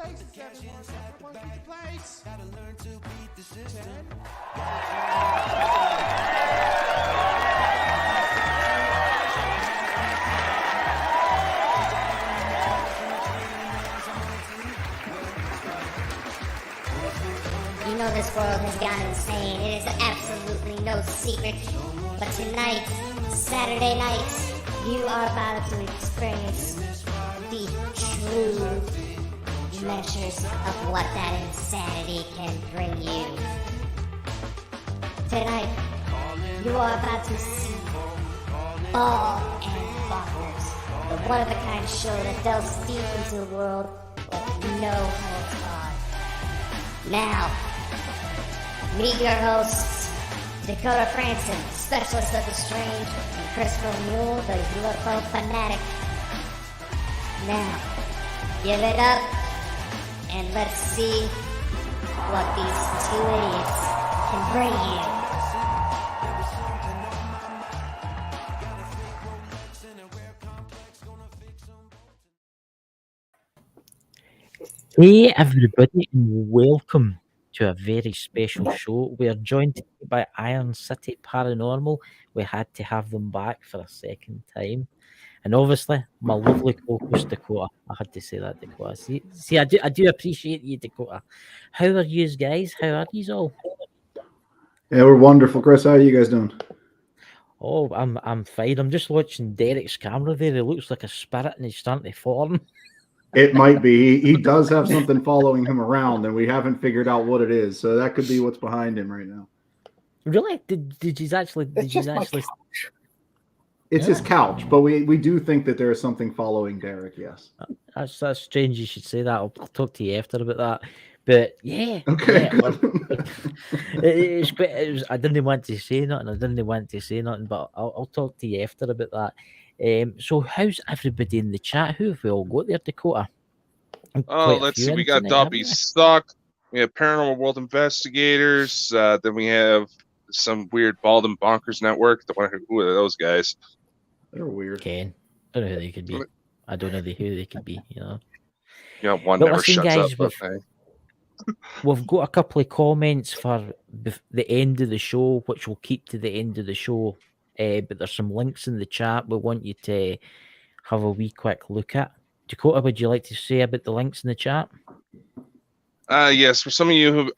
Gotta learn to beat the system. You know this world has gone insane. It is absolutely no secret. But tonight, Saturday night, you are about to experience the true measures of what that insanity can bring you. Tonight, you are about to see Bald and Bonkers, the one-of-a-kind show that delves deep into the world with no holds barred. Now, meet your hosts, Dakota Frandsen, specialist of the strange, and Christopher Moule, the UFO fanatic. Now, give it up, and let's see what these two idiots can bring you. Hey everybody, and welcome to a very special show. We are joined today by Iron City Paranormal. We had to have them back for a second time. And obviously, my lovely co-host Dakota. I had to say that, Dakota. See, I do appreciate you, Dakota. How are yous guys? How are yous all? Yeah, we're wonderful. Chris, how are you guys doing? Oh, I'm fine. I'm just watching Derek's camera there. He looks like a spirit and he's starting to form. It might be. He does have something following him around, and we haven't figured out what it is. So that could be what's behind him right now. Really? Did you actually? It's his couch, but we do think that there is something following Derek. Yes. That's strange. You should say that. I'll talk to you after about that. But yeah, Okay. yeah, I didn't want to say nothing. But I'll talk to you after about that. So how's everybody in the chat? Who have we all got there, Dakota? Oh, let's see. We got Dobby Stock. We have Paranormal World Investigators. Then we have some weird Bald and Bonkers Network. Who are those guys? They're weird. Ken. I don't know who they could be. I don't know who they could be. One But never listen, shuts guys, up. Okay. We've got a couple of comments for the end of the show, which we'll keep to the end of the show. But there's some links in the chat we want you to have a wee quick look at. Dakota, would you like to say about the links in the chat? Yes, for some of you who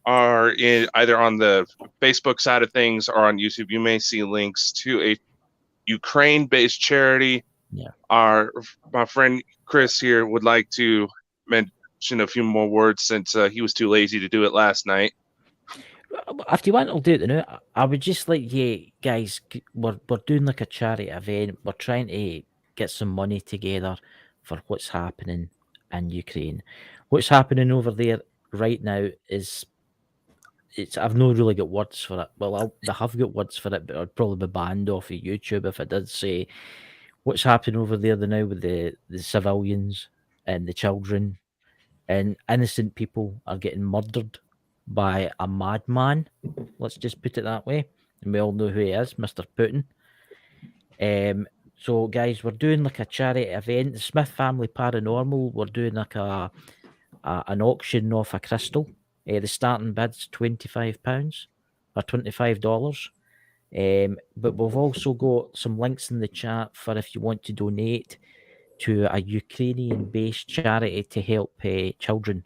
are either on the Facebook side of things or on YouTube, you may see links to a Ukraine-based charity. Yeah. My friend Chris here would like to mention a few more words since he was too lazy to do it last night. If you want, I'll do it now. I would just like you guys. We're doing like a charity event. We're trying to get some money together for what's happening in Ukraine. What's happening over there right now is I've not really got words for it. Well, I have got words for it, but I'd probably be banned off of YouTube if I did say what's happening over there now with the civilians and the children and innocent people are getting murdered by a madman. Let's just put it that way. And we all know who he is, Mr. Putin. So, guys, we're doing like a charity event. The Smith Family Paranormal, we're doing like an auction off a crystal. The starting bid's £25 or $25. But we've also got some links in the chat for if you want to donate to a Ukrainian-based charity to help children,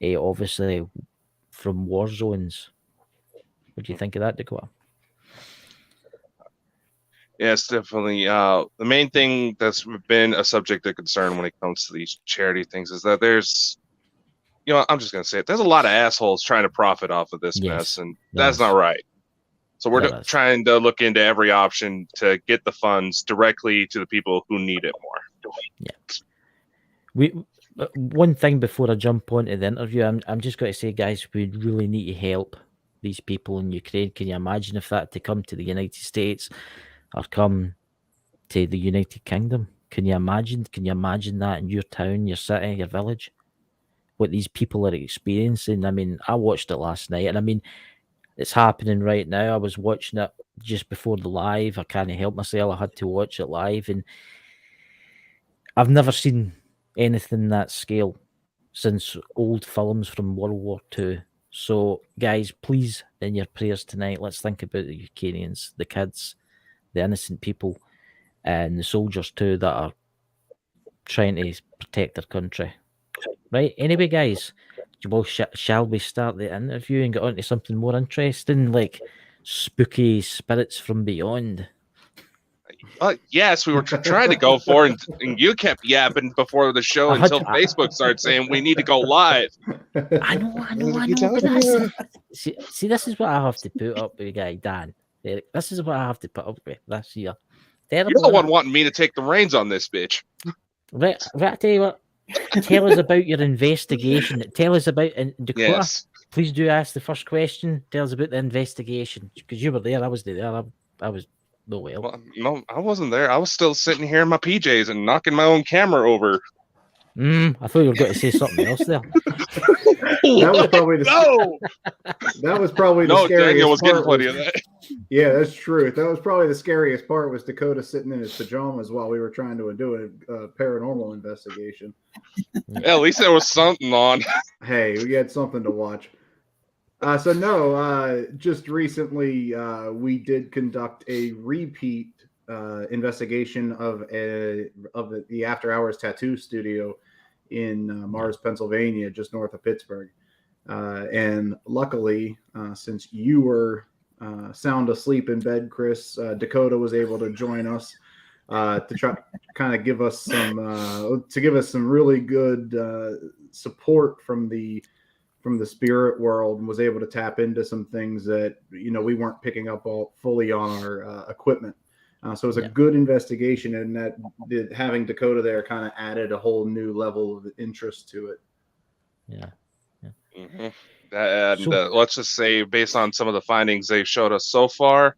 obviously from war zones. What do you think of that, Dakota? Yes, definitely. The main thing that's been a subject of concern when it comes to these charity things is that there's, I'm just going to say it. There's a lot of assholes trying to profit off of this mess, and that's not right. So we're trying to look into every option to get the funds directly to the people who need it more. Yeah. One thing before I jump onto the interview, I'm just going to say, guys, we really need to help these people in Ukraine. Can you imagine if that to come to the United States or come to the United Kingdom? Can you imagine? Can you imagine that in your town, your city, your village? What these people are experiencing? I mean, I watched it last night, and I mean, it's happening right now. I was watching it just before the live. I can't help myself. I had to watch it live, and I've never seen anything that scale. since old films from World War II. So, guys, please, in your prayers tonight, let's think about the Ukrainians, the kids, the innocent people, and the soldiers too that are trying to protect their country. Right? Anyway, guys, well, shall we start the interview and get on to something more interesting, like spooky spirits from beyond? Yes, we were trying to go for it, and you kept yapping before the show until Facebook started saying we need to go live. I know. But see, this is what I have to put up with, guy Dan. This is what I have to put up with this year. Terrible, You're the one wanting me to take the reins on this bitch. Right, I tell you what. Tell us about your investigation. Tell us about Dakota. Yes. Please do ask the first question. Tell us about the investigation because you were there. I was there. I was Well, no, I wasn't there. I was still sitting here in my PJs and knocking my own camera over. I thought you were going to say something else there. That was probably the scariest Daniel was part. getting plenty of that. Yeah, that's true. That was probably the scariest part was Dakota sitting in his pajamas while we were trying to do a paranormal investigation. Yeah, at least there was something on. Hey, we had something to watch. Just recently we did conduct a repeat investigation of the After Hours Tattoo Studio in Mars, Pennsylvania, just north of Pittsburgh. And luckily, since you were sound asleep in bed, Chris, Dakota was able to join us to try kind of give us some really good support from the spirit world, and was able to tap into some things that we weren't picking up all fully on our equipment. So it was a good investigation, and that having Dakota there kind of added a whole new level of interest to it. Yeah. Mm-hmm. And let's just say, based on some of the findings they showed us so far,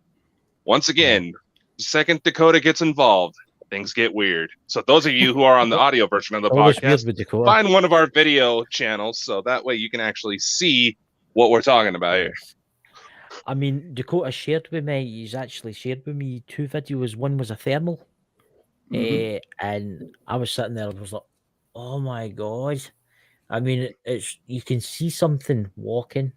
once again, the second Dakota gets involved, things get weird. So those of you who are on the audio version of the podcast, find one of our video channels so that way you can actually see what we're talking about here. I mean, Dakota shared with me, he's actually shared with me 2 videos. One was a thermal. And I was sitting there, I was like, oh my God. I mean, you can see something walking.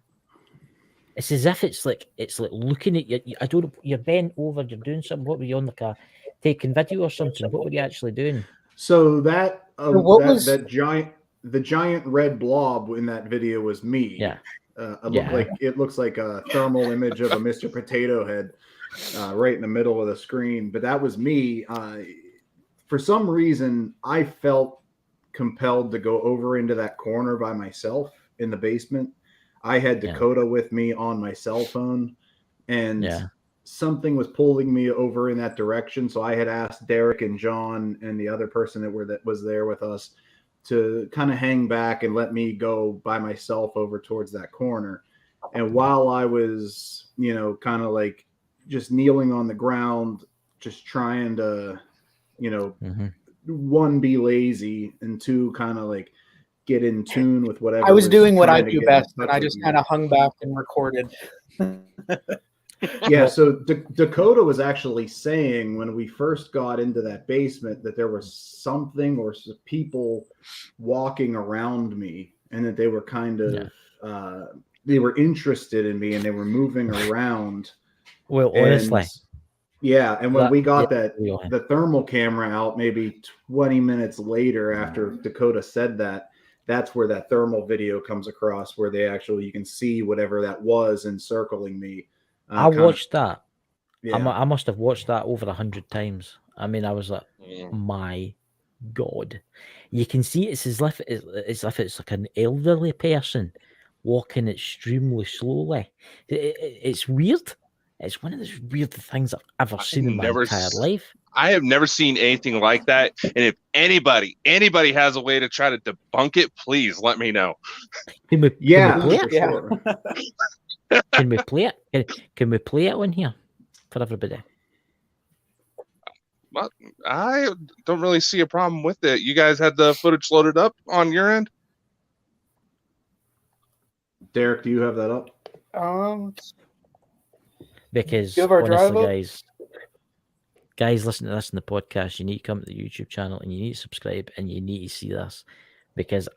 It's as if it's like looking at you. I don't know, you're bent over, you're doing something. What were you on, like taking video or something? What were you actually doing? So the giant red blob in that video was me. Yeah. It looks like a thermal image of a Mr. Potato Head right in the middle of the screen. But that was me. For some reason, I felt compelled to go over into that corner by myself in the basement. I had Dakota with me on my cell phone, and something was pulling me over in that direction. So I had asked Derek and John and the other person that was there with us to kind of hang back and let me go by myself over towards that corner. And while I was, kind of like just kneeling on the ground, just trying to, one, be lazy, and two, kind of like get in tune with whatever. I was doing what I do best, and I just kind of hung back and recorded. Yeah, so Dakota was actually saying when we first got into that basement that there was something or some people walking around me, and that they were kind of they were interested in me, and they were moving around. Well, honestly. And when we got the thermal camera out, maybe 20 minutes later after Dakota said that, that's where that thermal video comes across, where you can see whatever that was encircling me. I watched that. Yeah. I must have watched that over 100 times. I mean, I was like, my God. You can see it's as if it's like an elderly person walking extremely slowly. It's weird. It's one of those weird things I've ever seen in my entire life. I have never seen anything like that. And if anybody has a way to try to debunk it, please let me know. Can we play it? Sure. Can we play it? Can we play it on here for everybody? Well, I don't really see a problem with it. You guys had the footage loaded up on your end? Derek, do you have that up? Because honestly, guys, listen to this in the podcast. You need to come to the YouTube channel and you need to subscribe and you need to see this, because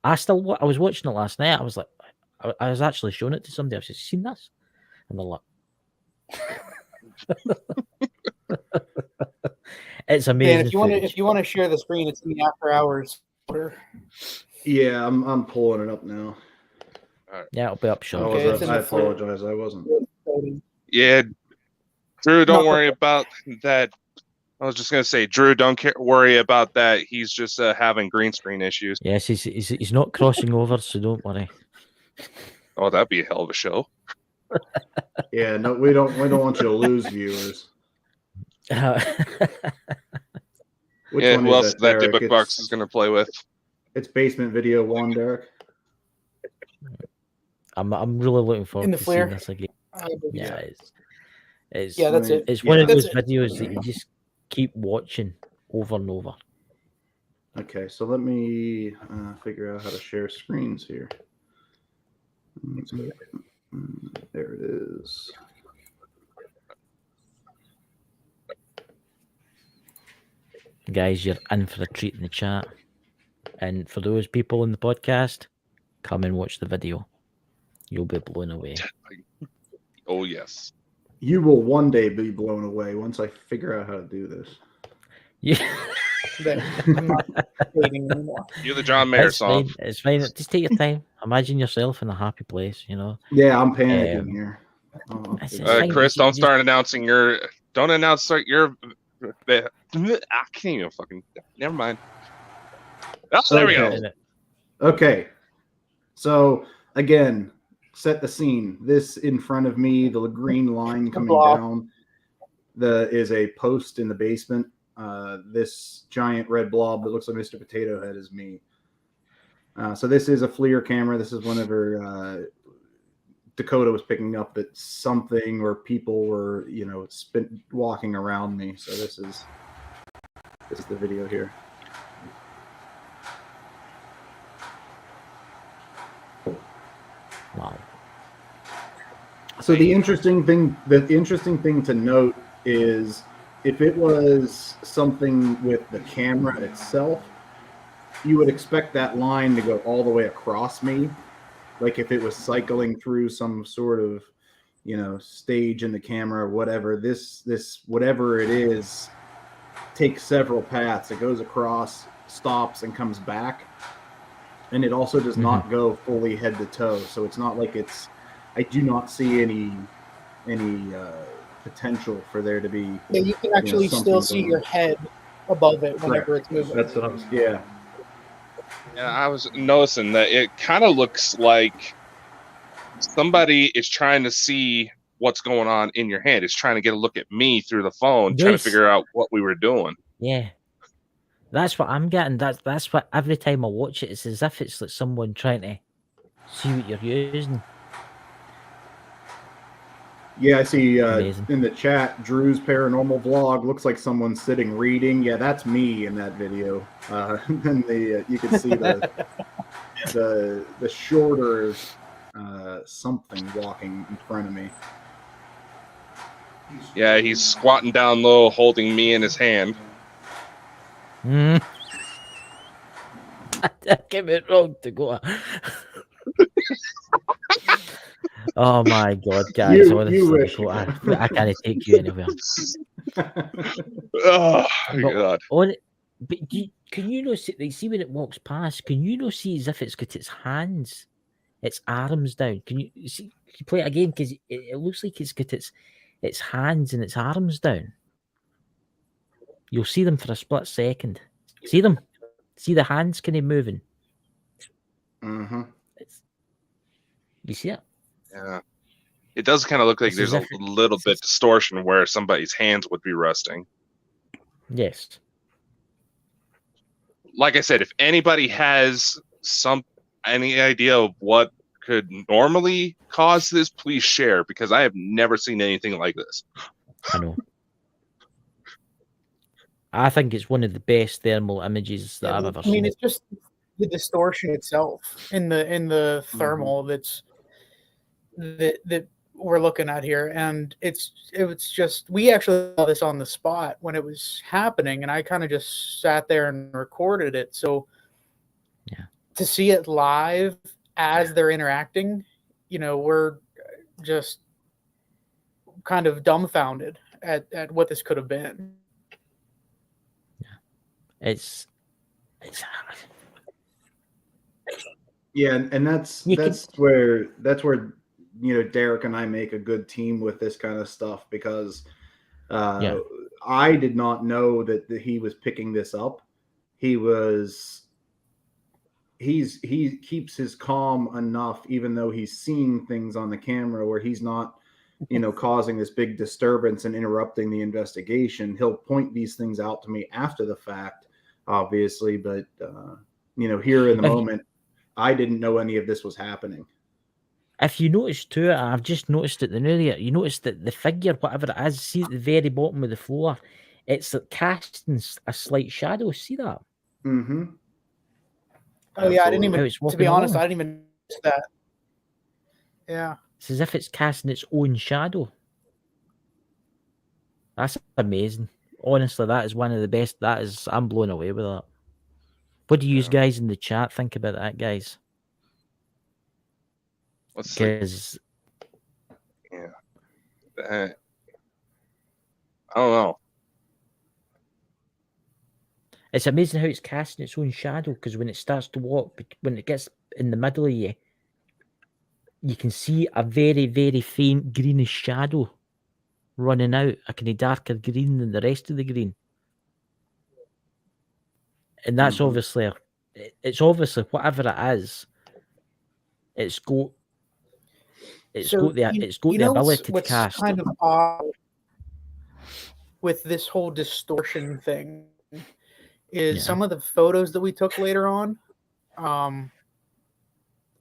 I was watching it last night. I was like, I was actually showing it to somebody. I was just seen this, and they're like, it's amazing. Dan, if you want to share the screen, it's in the after hours order. Yeah, I'm pulling it up now. Yeah, it'll be up shortly. Okay, I apologize. I wasn't. Yeah, Drew, don't worry about that. I was just gonna say, Drew, don't worry about that. He's just having green screen issues. Yes, he's not crossing over, so don't worry. Oh, that'd be a hell of a show. Yeah, no, we don't want you to lose viewers. Which one who is else that Derek? Dybbuk Box is gonna play with? It's Basement Video 1, Derek. I'm really looking forward to flare. seeing this again. Yeah, it's that's it. It's one of those it. videos that you just keep watching over and over. Okay, so let me figure out how to share screens here. There it is. Guys, you're in for a treat in the chat. And for those people in the podcast, come and watch the video. You'll be blown away. Oh, yes. You will one day be blown away once I figure out how to do this. Yeah. I'm not dating anymore. You're the John Mayer song. Fine. It's fine. Just take your time. Imagine yourself in a happy place, you know. Yeah, I'm panicking here. It's fine. Chris, don't start announcing your. Don't announce your. I can't even fucking. Never mind. Oh, there we go. Okay. So again, set the scene. This in front of me, the green line coming down, is a post in the basement. This giant red blob that looks like Mr. Potato Head is me. So this is a FLIR camera. This is whenever Dakota was picking up that something or people were, walking around me. So this is the video here. Wow. So the interesting thing to note is if it was something with the camera itself, you would expect that line to go all the way across me. Like if it was cycling through some sort of, stage in the camera or whatever, this whatever it is takes several paths. It goes across, stops, and comes back. And it also does not go fully head to toe. So it's not like I do not see any potential for there to be. Yeah, you can actually still see your head above it whenever it's moving. That's what I was, yeah. Yeah, I was noticing that it kind of looks like somebody is trying to see what's going on in your hand. It's trying to get a look at me through the phone, trying to figure out what we were doing. Yeah. That's what I'm getting. That's what every time I watch it, it's as if it's like someone trying to see what you're using. Yeah, I see in the chat, Drew's paranormal vlog looks like someone sitting reading. Yeah, that's me in that video. And you can see the shorter something walking in front of me. Yeah, he's squatting down low, holding me in his hand. Give it wrong to go. Oh my God, guys! Honestly, I can't take you anywhere. Oh my God! Can you not see when it walks past? Can you not see as if it's got its hands, its arms down? Can you see? Can you play it again? Because it looks like it's got its hands and its arms down. You'll see them for a split second. See them? See the hands kind of moving? Mm-hmm. You see it? Yeah. It does kind of look like there's a little bit distortion where somebody's hands would be resting. Yes. Like I said, if anybody has any idea of what could normally cause this, please share, because I have never seen anything like this. I know. I think it's one of the best thermal images that I've ever seen. I mean, it's just the distortion itself in the thermal that we're looking at here, and it's just, we actually saw this on the spot when it was happening, and I kind of just sat there and recorded it. So yeah, to see it live as they're interacting, we're just kind of dumbfounded at what this could have been. It's Yeah, and that's where Derek and I make a good team with this kind of stuff, because I did not know that he was picking this up. He keeps his calm enough, even though he's seeing things on the camera where he's not, causing this big disturbance and interrupting the investigation. He'll point these things out to me after the fact, obviously, but here in the moment, I didn't know any of this was happening. If you notice too, I've just noticed it the new year. You notice that the figure, whatever it is, see at the very bottom of the floor, it's casting a slight shadow. See that? Mm-hmm. Oh yeah, I didn't even. To be honest, along. I didn't even notice that. Yeah, it's as if it's casting its own shadow. That's amazing. Honestly, that is one of the best. I'm blown away with that. What do you guys in the chat think about that, guys? Because I don't know. It's amazing how it's casting its own shadow, because when it starts to walk, when it gets in the middle of you, you can see a very, very faint greenish shadow running out, a kind of darker green than the rest of the green. And that's obviously whatever it is, it's got the ability to cast. Kind of odd with this whole distortion thing is some of the photos that we took later on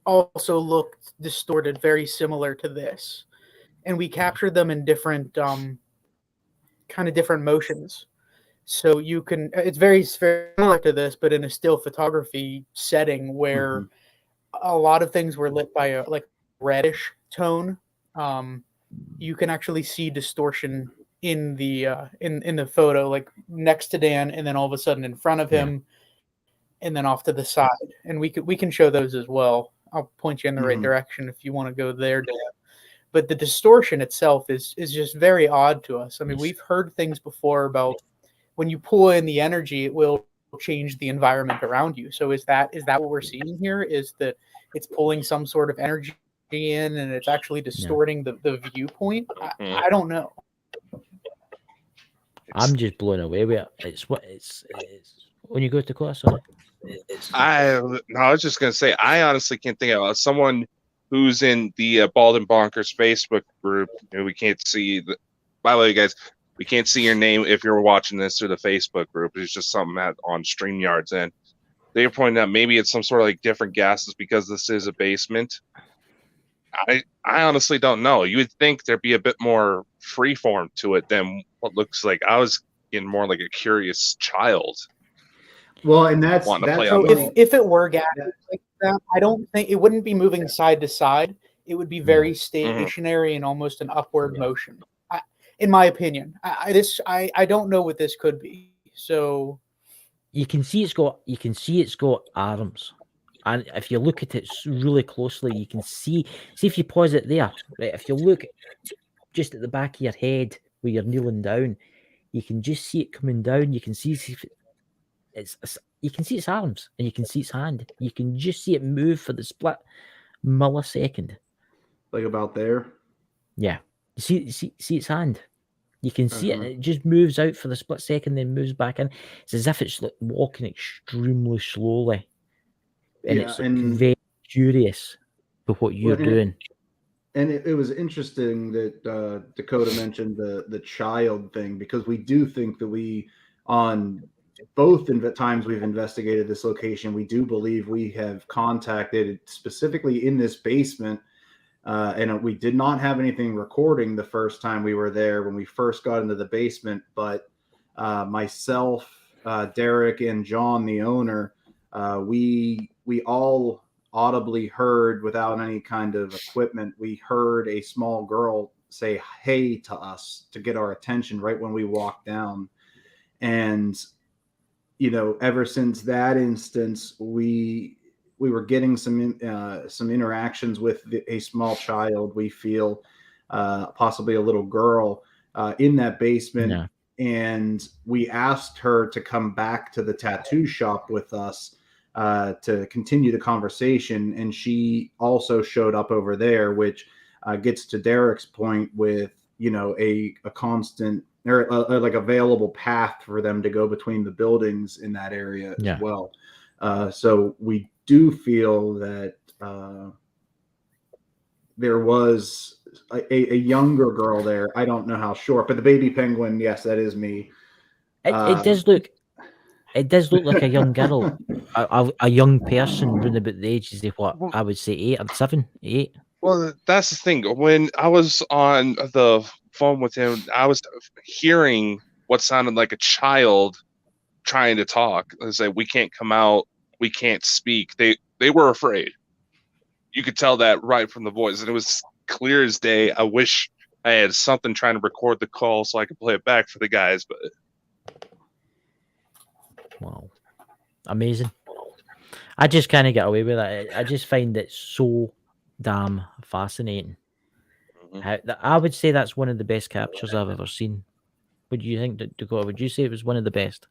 also looked distorted, very similar to this, and we captured them in different kind of different motions. So you can, it's very similar to this, but in a still photography setting where a lot of things were lit by a reddish tone. You can actually see distortion in the in the photo, like next to Dan, and then all of a sudden in front of him, and then off to the side. And we can show those as well. I'll point you in the right direction if you want to go there, Dan. But the distortion itself is just very odd to us. I mean, we've heard things before about when you pull in the energy, it will change the environment around you. So is that what we're seeing here? Is that it's pulling some sort of energy in and it's actually distorting the viewpoint? I don't know. I'm just blown away with it. It's when you go to class, sorry. I was just gonna say, I honestly can't think of someone who's in the Bald and Bonkers Facebook group. We can't see by the way, guys, we can't see your name if you're watching this through the Facebook group. It's just something on StreamYards, and they're pointing out maybe it's some sort of different gases because this is a basement. I honestly don't know. You would think there'd be a bit more freeform to it than what looks like. I was getting more like a curious child. Well, and that's wanting to play so on if it were gases like that, I don't think it wouldn't be moving side to side. It would be very stationary and almost an upward motion. In my opinion, I don't know what this could be. So you can see it's got arms, and if you look at it really closely, you can see if you pause it there. Right, if you look just at the back of your head where you're kneeling down, you can just see it coming down. You can see its arms, and you can see its hand. You can just see it move for the split millisecond. Like about there. Yeah. You see its hand. You can see it. It just moves out for the split second, then moves back in. It's as if it's walking extremely slowly, and it's very curious with what you're doing. And it was interesting that Dakota mentioned the child thing, because we do think that on both times we've investigated this location, we do believe we have contacted specifically in this basement. And we did not have anything recording the first time we were there when we first got into the basement. But myself, Derek, and John, the owner, we all audibly heard, without any kind of equipment, we heard a small girl say hey to us to get our attention right when we walked down. And, ever since that instance, we were getting some interactions with a small child. We feel possibly a little girl in that basement. Yeah. And we asked her to come back to the tattoo shop with us to continue the conversation. And she also showed up over there, which gets to Derek's point with, a constant or like available path for them to go between the buildings in that area as well. So we do feel that there was a younger girl there. I don't know how short, but the baby penguin, yes, that is me. It does look. It does look like a young girl, a young person, round about the ages of what I would say 8 or 7, 8. Well, that's the thing. When I was on the phone with him, I was hearing what sounded like a child trying to talk. They say, "We can't come out. We can't speak." They were afraid. You could tell that right from the voice, and it was clear as day. I wish I had something trying to record the call so I could play it back for the guys, but Wow, amazing! I just kind of get away with it. I just find it so damn fascinating. I would say that's one of the best captures I've ever seen. Would you think, Dakota? Would you say it was one of the best?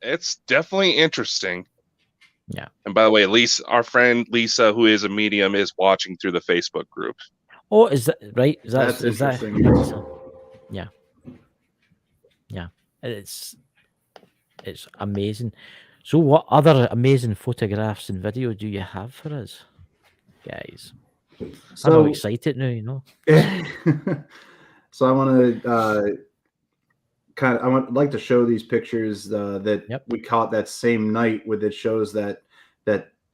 it's definitely interesting. Yeah. And by the way, Lisa, our friend Lisa, who is a medium, is watching through the Facebook group. Oh, is that right? That's Is that? interesting. Yeah. It's amazing. So, what other amazing photographs and video do you have for us, guys? I'm all excited now. So I want to I would like to show these pictures that we caught that same night. With it shows that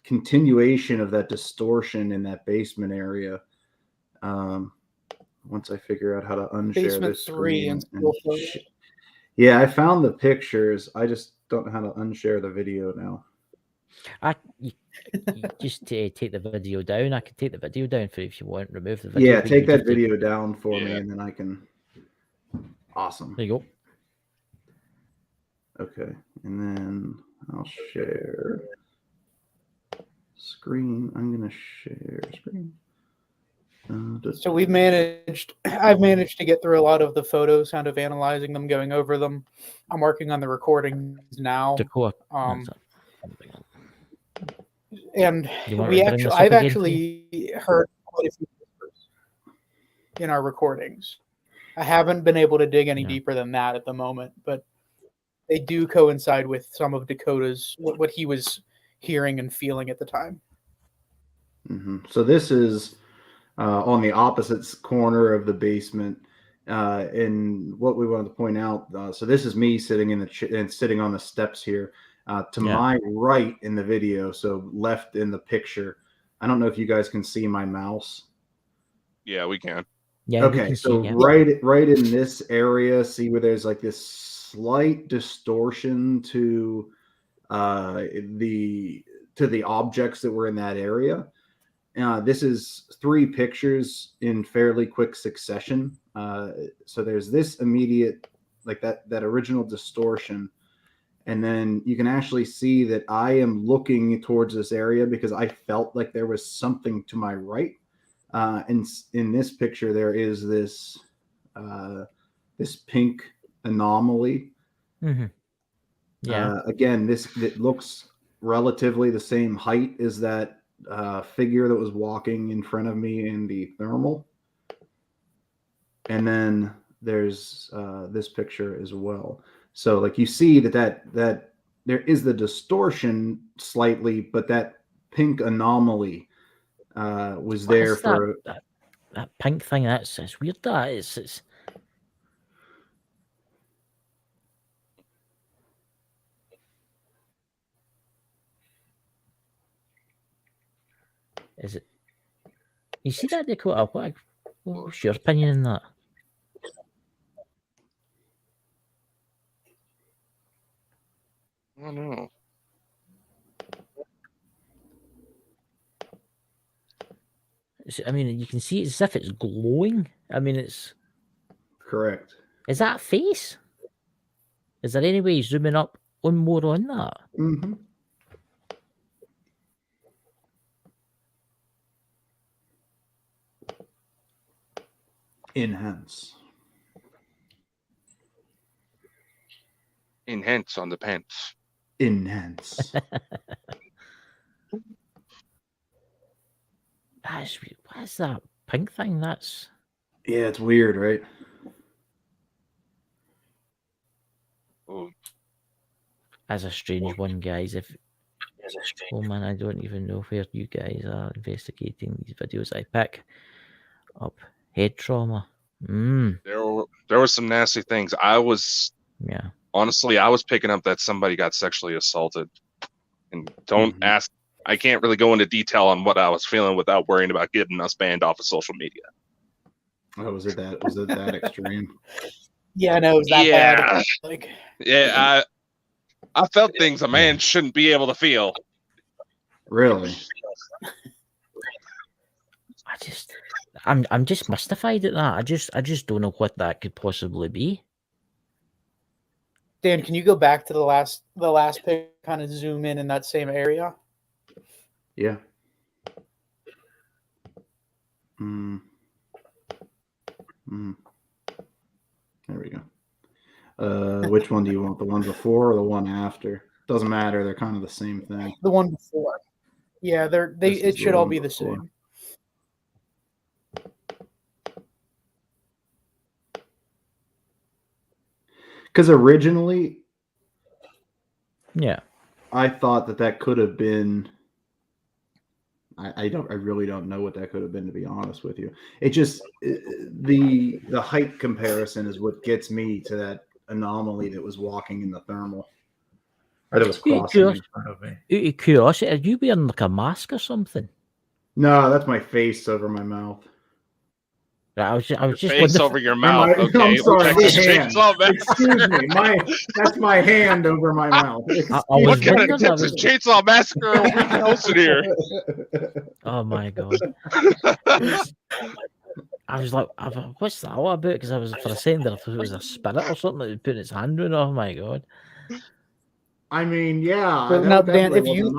continuation of that distortion in that basement area. Once I figure out how to unshare Basement this 3 screen. and Yeah, I found the pictures. I just don't know how to unshare the video now. You just take the video down. I can take the video down for you if you want. Remove the video. Yeah, take that video down for me, and then I can. Awesome. There you go. Okay, and then I'll share screen. I'm gonna share screen. So I've managed to get through a lot of the photos, kind of analyzing them, going over them. I'm working on the recordings now. And I've actually heard quite a few whispers in our recordings. I haven't been able to dig any deeper than that at the moment, but they do coincide with some of Dakota's what he was hearing and feeling at the time. Mm-hmm. So this is on the opposite corner of the basement, and what we wanted to point out. So this is me sitting sitting on the steps here. To my right in the video, so left in the picture. I don't know if you guys can see my mouse. Yeah, we can. Yeah. Okay, so right in this area, see where there's like this slight distortion to the objects that were in that area. This is 3 pictures in fairly quick succession. So there's this immediate, like that original distortion. And then you can actually see that I am looking towards this area because I felt like there was something to my right. And in this picture, there is this pink anomaly. Mm-hmm. Yeah. Again, it looks relatively the same height as that figure that was walking in front of me in the thermal. And then there's this picture as well. So like you see that there is the distortion slightly, but that pink anomaly was there for that pink thing. That's weird. That it's is it? You see that, Dakota? What's your opinion on that? I don't know. I mean, you can see it as if it's glowing. I mean, it's correct. Is that a face? Is there any way zooming up more on that? Mm-hmm. Enhance. Enhance on the pants. Enhance. What is that pink thing? That's Yeah, it's weird, right? Oh, a strange one, guys. Oh man, I don't even know where you guys are investigating these videos. I pick up head trauma. there were some nasty things. Yeah. Honestly, I was picking up that somebody got sexually assaulted. And don't ask, I can't really go into detail on what I was feeling without worrying about getting us banned off of social media. Oh, was it that extreme? Yeah, no, it was that bad. Like, Yeah, I felt things a man shouldn't be able to feel. Really? I'm just mystified at that. I just don't know what that could possibly be. Dan, can you go back to the last pic, kind of zoom in that same area? Yeah. There we go. Which one do you want? The one before or the one after? Doesn't matter. They're kind of the same thing. The one before. Yeah, it should all be the same. Because originally, yeah, I thought that could have been. I really don't know what that could have been, to be honest with you. It just the height comparison is what gets me to that anomaly that was walking in the thermal, or that was crossing in front of me. Out of curiosity, are you wearing like a mask or something? No, that's my face over my mouth. I was just face over your mouth. Okay, I'm sorry, my hand. Chainsaw Excuse me, that's my hand over my mouth. What kind of Texas Chainsaw Massacre are we hosting here? Oh my god! I was like, what's that all about? Because I was for a second there, I thought it was a spirit or something that was putting its hand on. Oh my god! I mean, yeah. So now, Dan, if you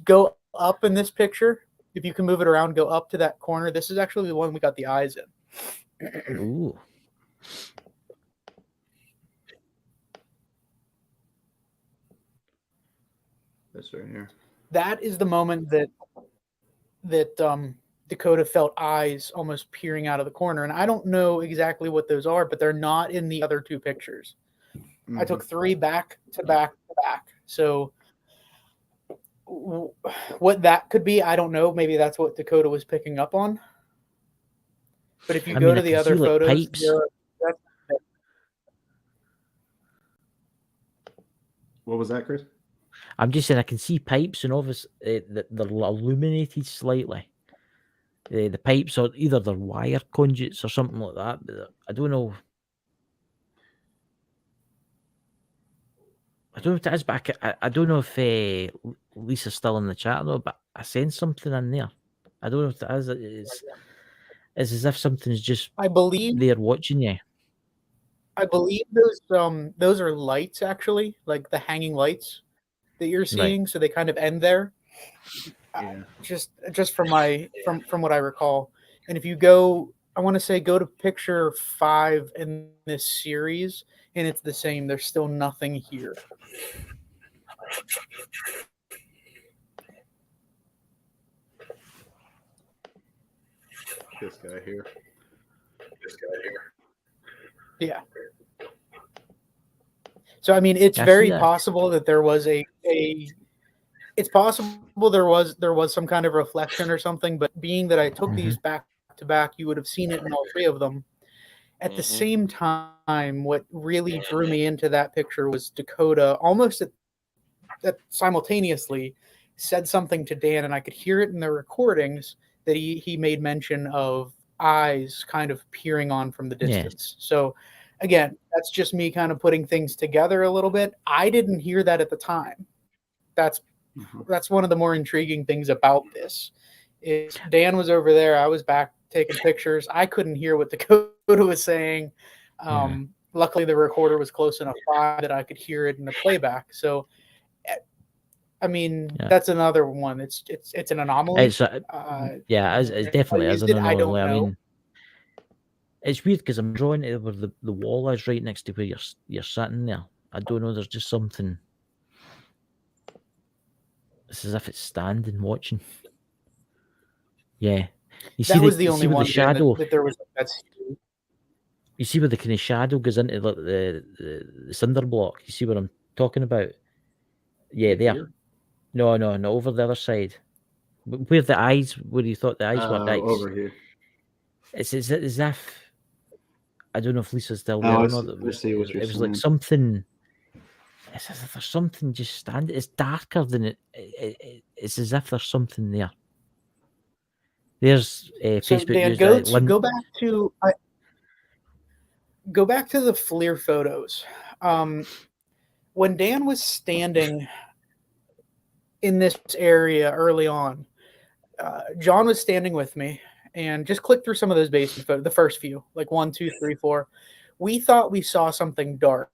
go up in this picture. If you can move it around, go up to that corner. This is actually the one we got the eyes in. Ooh. This right here. That is the moment that Dakota felt eyes almost peering out of the corner. And I don't know exactly what those are, but they're not in the other two pictures. I took 3 back to back to back. So what that could be, I don't know. Maybe that's what Dakota was picking up on. But if you go to the other photos, what was that, Chris? I'm just saying I can see pipes, and obviously they're illuminated slightly. The pipes are either they're wire conduits or something like that. But I don't know. I don't know what it is, but I don't know if Lisa's still in the chat though. But I sense something in there. I don't know what it is. It's as if something's just they're watching you. I believe those are lights, actually, like the hanging lights that you're seeing. Right. So they kind of end there. Yeah. Just from what I recall. And if you go, I want to say go to picture 5 in this series, and it's the same. There's still nothing here. This guy here. Yeah. So I mean, it's very possible that there was it's possible there was some kind of reflection or something, but being that I took these back to back, you would have seen it in all 3 of them. At the same time, what really drew me into that picture was Dakota almost that simultaneously said something to Dan, and I could hear it in the recordings that he made mention of eyes kind of peering on from the distance. Yeah. So again, that's just me kind of putting things together a little bit. I didn't hear that at the time. That's one of the more intriguing things about this. Is Dan was over there, I was back taking pictures. I couldn't hear what Dakota was saying. Luckily, the recorder was close enough by that I could hear it in the playback. So I mean, Yeah. that's another one. It's an anomaly. It's it definitely is an I don't anomaly. I know. mean, it's weird because I'm drawing it where the wall is right next to where you're sitting there. I don't know. There's just something. It's as if it's standing watching. Yeah, you see That was the only where one the shadow. that there was. That's You see where the kind of shadow goes into the cinder block. You see what I'm talking about? Yeah, there. Here? No, over the other side. Where the eyes? Where you thought the eyes were? Over here. It's as if I don't know if Lisa's still Oh, there I or not. see- It I was, see what you're it was like saying. something. It's as if there's something just standing. It's darker than it. It's as if there's something there. There's so. Facebook Dan, users. go back to the FLIR photos. When Dan was standing in this area early on, John was standing with me, and just click through some of those basement photos. The first few, like 1, 2, 3, 4. We thought we saw something dark,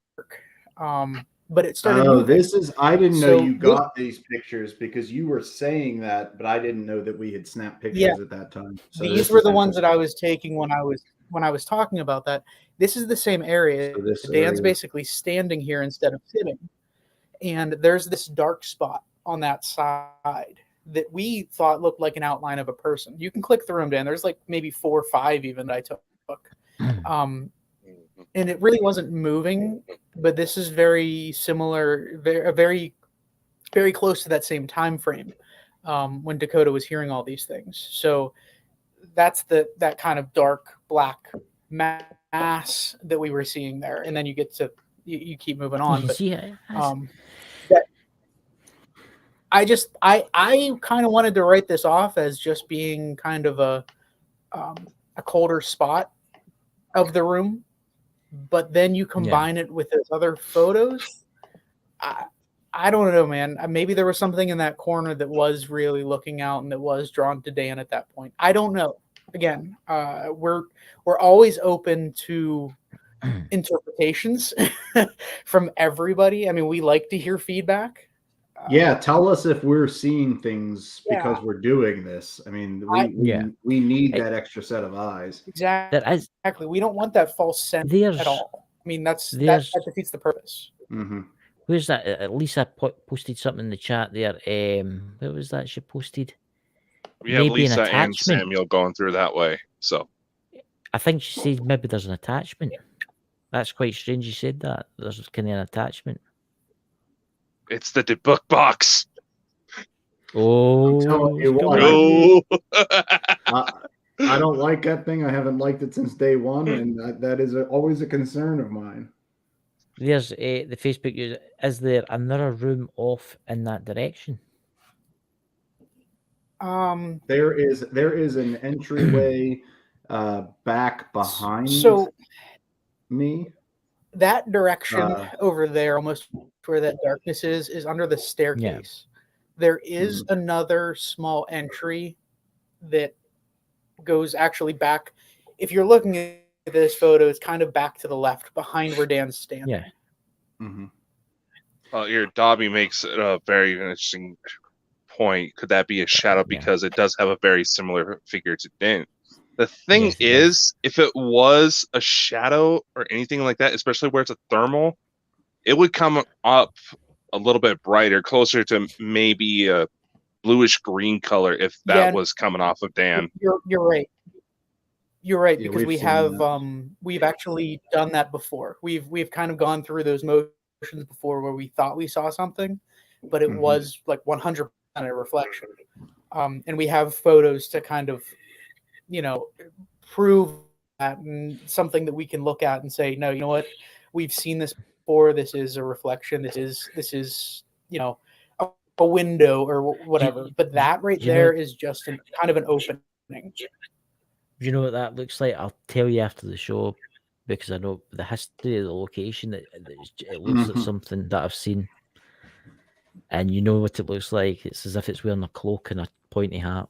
but it started moving. I didn't know So you got these pictures because you were saying that, but I didn't know that we had snapped pictures at that time. So These were the ones that I was taking when I was talking about that. This is the same area. So this Dan's area. basically standing here instead of sitting, and there's this dark spot on that side that we thought looked like an outline of a person. You can click through them, Dan. There's like maybe 4 or 5 even that I took. And it really wasn't moving, but this is very similar, very, very close to that same time frame when Dakota was hearing all these things. So that's that kind of dark black mass that we were seeing there, and then you get to you keep moving on. You but see it. I kind of wanted to write this off as just being kind of a colder spot of the room, but then you combine it with those other photos. I don't know, man. Maybe there was something in that corner that was really looking out and that was drawn to Dan at that point. I don't know. Again, we're always open to interpretations from everybody. I mean, we like to hear feedback. Yeah, tell us if we're seeing things because we're doing this. I mean, we need that extra set of eyes. Exactly. We don't want that false sense at all. I mean, that defeats the purpose. Mm-hmm. Where's that? Lisa posted something in the chat there. What was that she posted? We have Maybe Lisa an and attachment. Samuel going through that way. So I think she said maybe there's an attachment. That's quite strange. You said that there's kind of an attachment. it's the debug box. I'm telling you what. No. I don't like that thing. I haven't liked it since day one, and that is always a concern of mine. There's the Facebook user. Is there another room off in that direction? There is an entryway back behind me. That direction over there, almost where that darkness is under the staircase. There is another small entry that goes actually back. If you're looking at this photo, it's kind of back to the left, behind where Dan's standing. Yeah. Mm-hmm. Well, your Dobby makes it a very interesting point. Could that be a shadow? Because it does have a very similar figure to Dan. The thing is, if it was a shadow or anything like that, especially where it's a thermal, it would come up a little bit brighter, closer to maybe a bluish green color if that was coming off of Dan. You're right. You're right, because we've actually done that before. We've kind of gone through those motions before where we thought we saw something, but it was like 100% a reflection. And we have photos to kind of, prove that, and something that we can look at and say, no, you know what, we've seen this before. This is a reflection. This is a window or whatever. But that right there is just kind of an opening. You know what that looks like? I'll tell you after the show, because I know the history of the location. It looks like something that I've seen, and you know what it looks like. It's as if it's wearing a cloak and a pointy hat.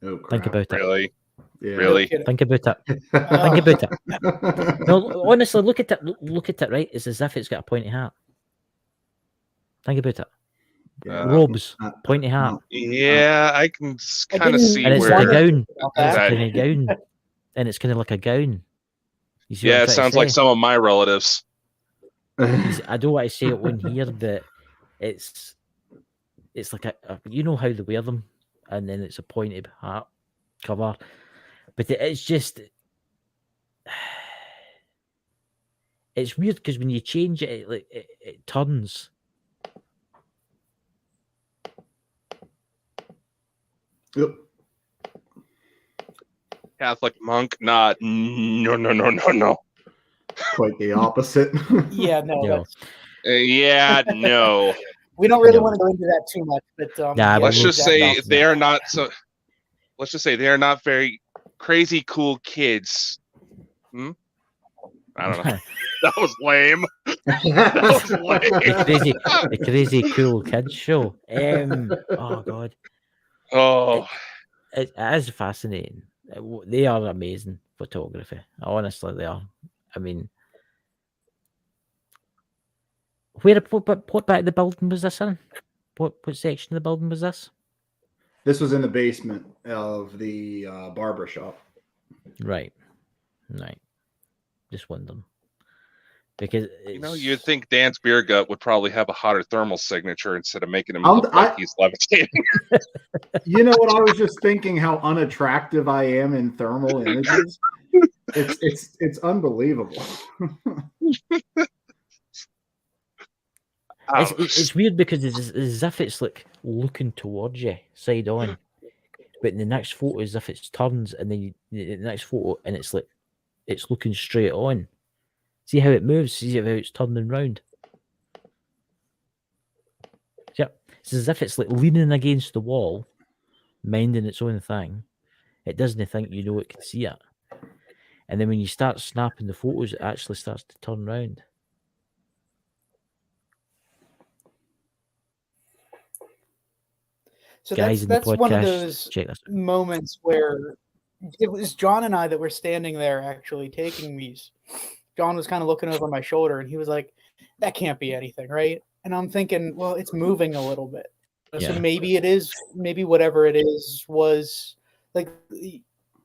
Oh, crap. Think about it. Really? Yeah. Really? Think about it. Think about it. No, honestly, look at it. Look at it. Right? It's as if it's got a pointy hat. Think about it. robes, pointy hat, Yeah, I can I kind of didn't- see and it's where. like a gown. About And it's that. kind of gown, and it's kind of like a gown. You see what Yeah, I'm it trying sounds to like say? some of my relatives. I don't want to say it on here, but it's like you know how they wear them, and then it's a pointed hat cover, but it's just it's weird because when you change it, it turns. Yep. Catholic monk? Nah, no. Quite the opposite. Yeah, no, No. that's, Yeah, no. we don't really No. want to go into that too much, but Nah, Let's we'll just back say off they that. are not so. Let's just say they are not very crazy cool kids. I don't know. That was lame. That was lame. the crazy cool kids show. Oh god, Oh, it is fascinating. They are amazing photography. Honestly, they are. I mean, what back of the building was this in? What section of the building was this? This was in the basement of the barber shop. Right. Just wondering. Because you'd think Dan's beer gut would probably have a hotter thermal signature instead of making him I'm- look like he's levitating. You know what? I was just thinking how unattractive I am in thermal images. It's unbelievable. it's weird because it's as if it's like looking towards you, side on. But in the next photo, as if it's turns, and then the next photo, and it's like it's looking straight on. See how it moves? See how it's turning round? Yep. It's as if it's like leaning against the wall, minding its own thing. It doesn't think you know it can see it. And then when you start snapping the photos, it actually starts to turn round. so Guys that's in the one of podcast, those check this out. moments where it was John and I that were standing there actually taking these. John was kind of looking over my shoulder and he was like, that can't be anything, right? And I'm thinking, well, it's moving a little bit. So Yeah. maybe it is, maybe whatever it is was like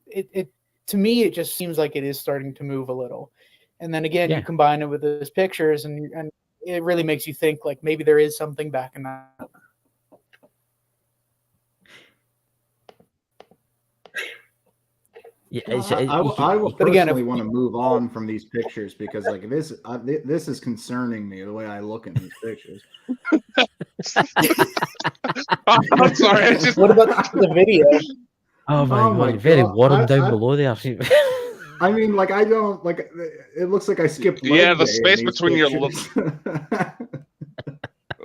it to me, it just seems like it is starting to move a little. And then again, Yeah. you combine it with those pictures and it really makes you think like maybe there is something back in that. Yeah, I will But again, personally want to move on from these pictures because like this is concerning me the way I look in these pictures. I'm sorry. I just What about the video? oh my Oh god, my you're very God. warm down I- below there. I mean, like I don't like. It looks like I skipped. Yeah, leg the day in space these between your pictures.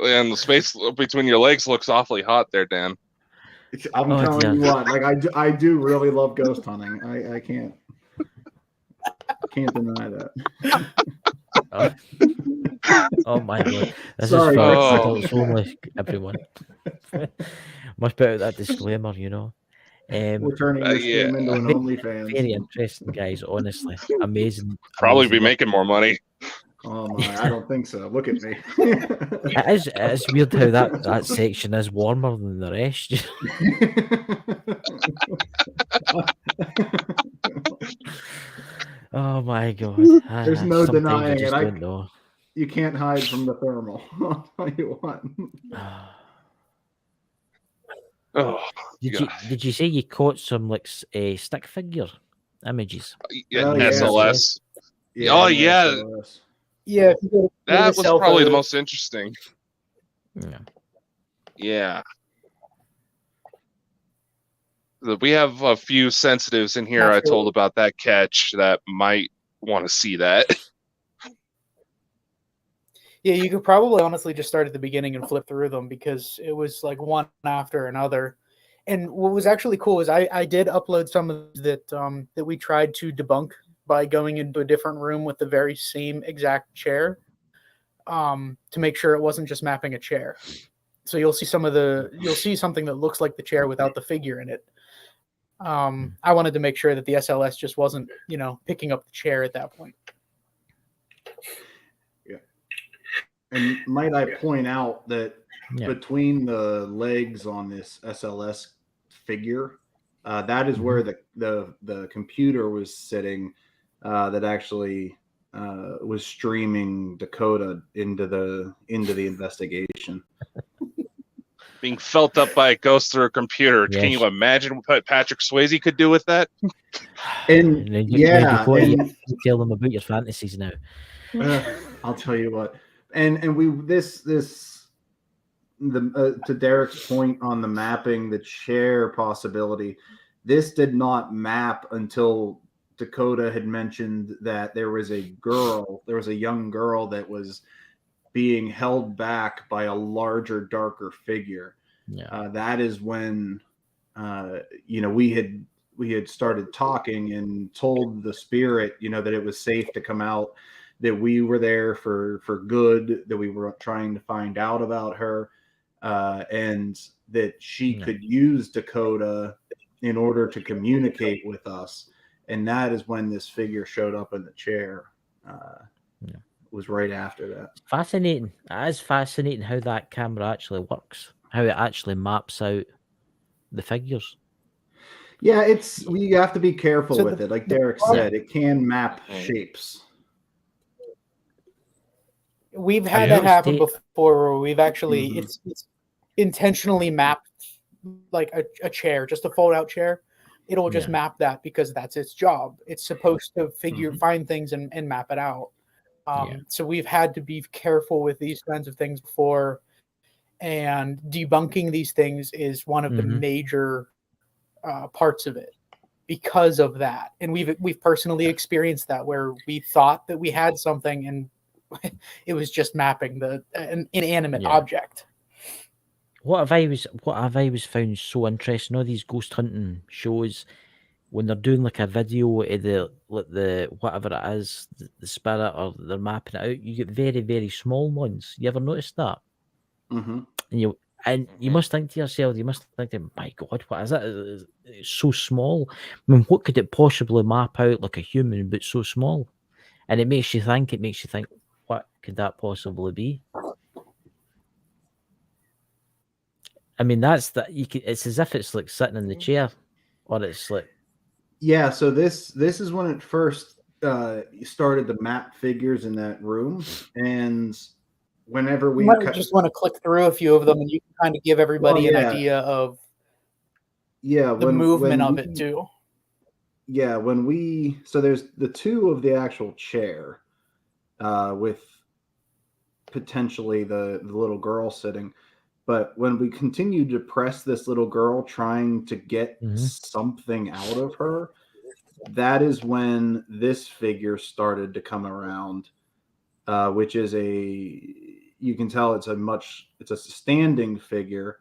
and the space between your legs looks awfully hot there, Dan. I'm Oh, telling dear. you what, like I do really love ghost hunting. I can't deny that. Oh my god, this Sorry, is for guys. adults only, everyone. Must put out that disclaimer, you know. We're turning this yeah. stream into an Very OnlyFans. interesting, guys. Honestly, amazing. Probably amazing be work. making more money. Oh my, I don't think so. Look at me. It is weird how that section is warmer than the rest. Oh my god. There's no Sometimes denying you just it. don't know. You can't hide from the thermal. I'll tell you what. Oh, Did you say you caught some like stick figure images? yeah, Oh, yeah. SLS. Yeah, Oh, no, yeah. SLS. Yeah, if you go to That the was cell probably the photo- most interesting. Yeah. Yeah. We have a few sensitives in here I Absolutely. told about that catch that might want to see that. Yeah, you could probably honestly just start at the beginning and flip through them because it was like one after another. And what was actually cool is I did upload some of that that we tried to debunk by going into a different room with the very same exact chair to make sure it wasn't just mapping a chair. So you'll see something that looks like the chair without the figure in it. I wanted to make sure that the SLS just wasn't, picking up the chair at that point. And might I point out that Yeah. between the legs on this SLS figure, that is where the computer was sitting, that actually was streaming Dakota into the investigation. Being felt up by a ghost through a computer. Yes. Can you imagine what Patrick Swayze could do with that? And then yeah, you tell them about your fantasies now. I'll tell you what. And we to Derek's point on the mapping, the chair possibility, this did not map until Dakota had mentioned that there was a young girl that was being held back by a larger, darker figure. Yeah. That is when we had started talking and told the spirit, that it was safe to come out, that we were there for good, that we were trying to find out about her, and that she could use Dakota in order to communicate with us. And that is when this figure showed up in the chair. Was right after that. Fascinating. It is fascinating how that camera actually works, how it actually maps out the figures. Yeah, we have to be careful with it. Like Derek said, it can map shapes. We've had that happen before where we've actually it's intentionally mapped like a chair, just a fold out chair. It'll just map that because that's its job. It's supposed to find things and map it out. So we've had to be careful with these kinds of things before, and debunking these things is one of the major parts of it because of that. And we've personally experienced that where we thought that we had something and it was just mapping an inanimate object. What have I always found so interesting, all these ghost hunting shows, when they're doing like a video of the whatever it is, the spirit, or they're mapping it out, you get very, very small ones. You ever noticed that? And you must think to yourself, my God, what is that? It's so small. I mean, what could it possibly map out like a human, but so small? And it makes you think, what could that possibly be? I mean, it's as if it's like sitting in the chair, or it's like. Yeah, so this is when it first started to map figures in that room, and whenever we just want to click through a few of them, and you can kind of give everybody an idea of the movement of it too. Yeah, so there's the two of the actual chair, with potentially the little girl sitting. But when we continued to press this little girl, trying to get something out of her, that is when this figure started to come around, which is you can tell it's a standing figure,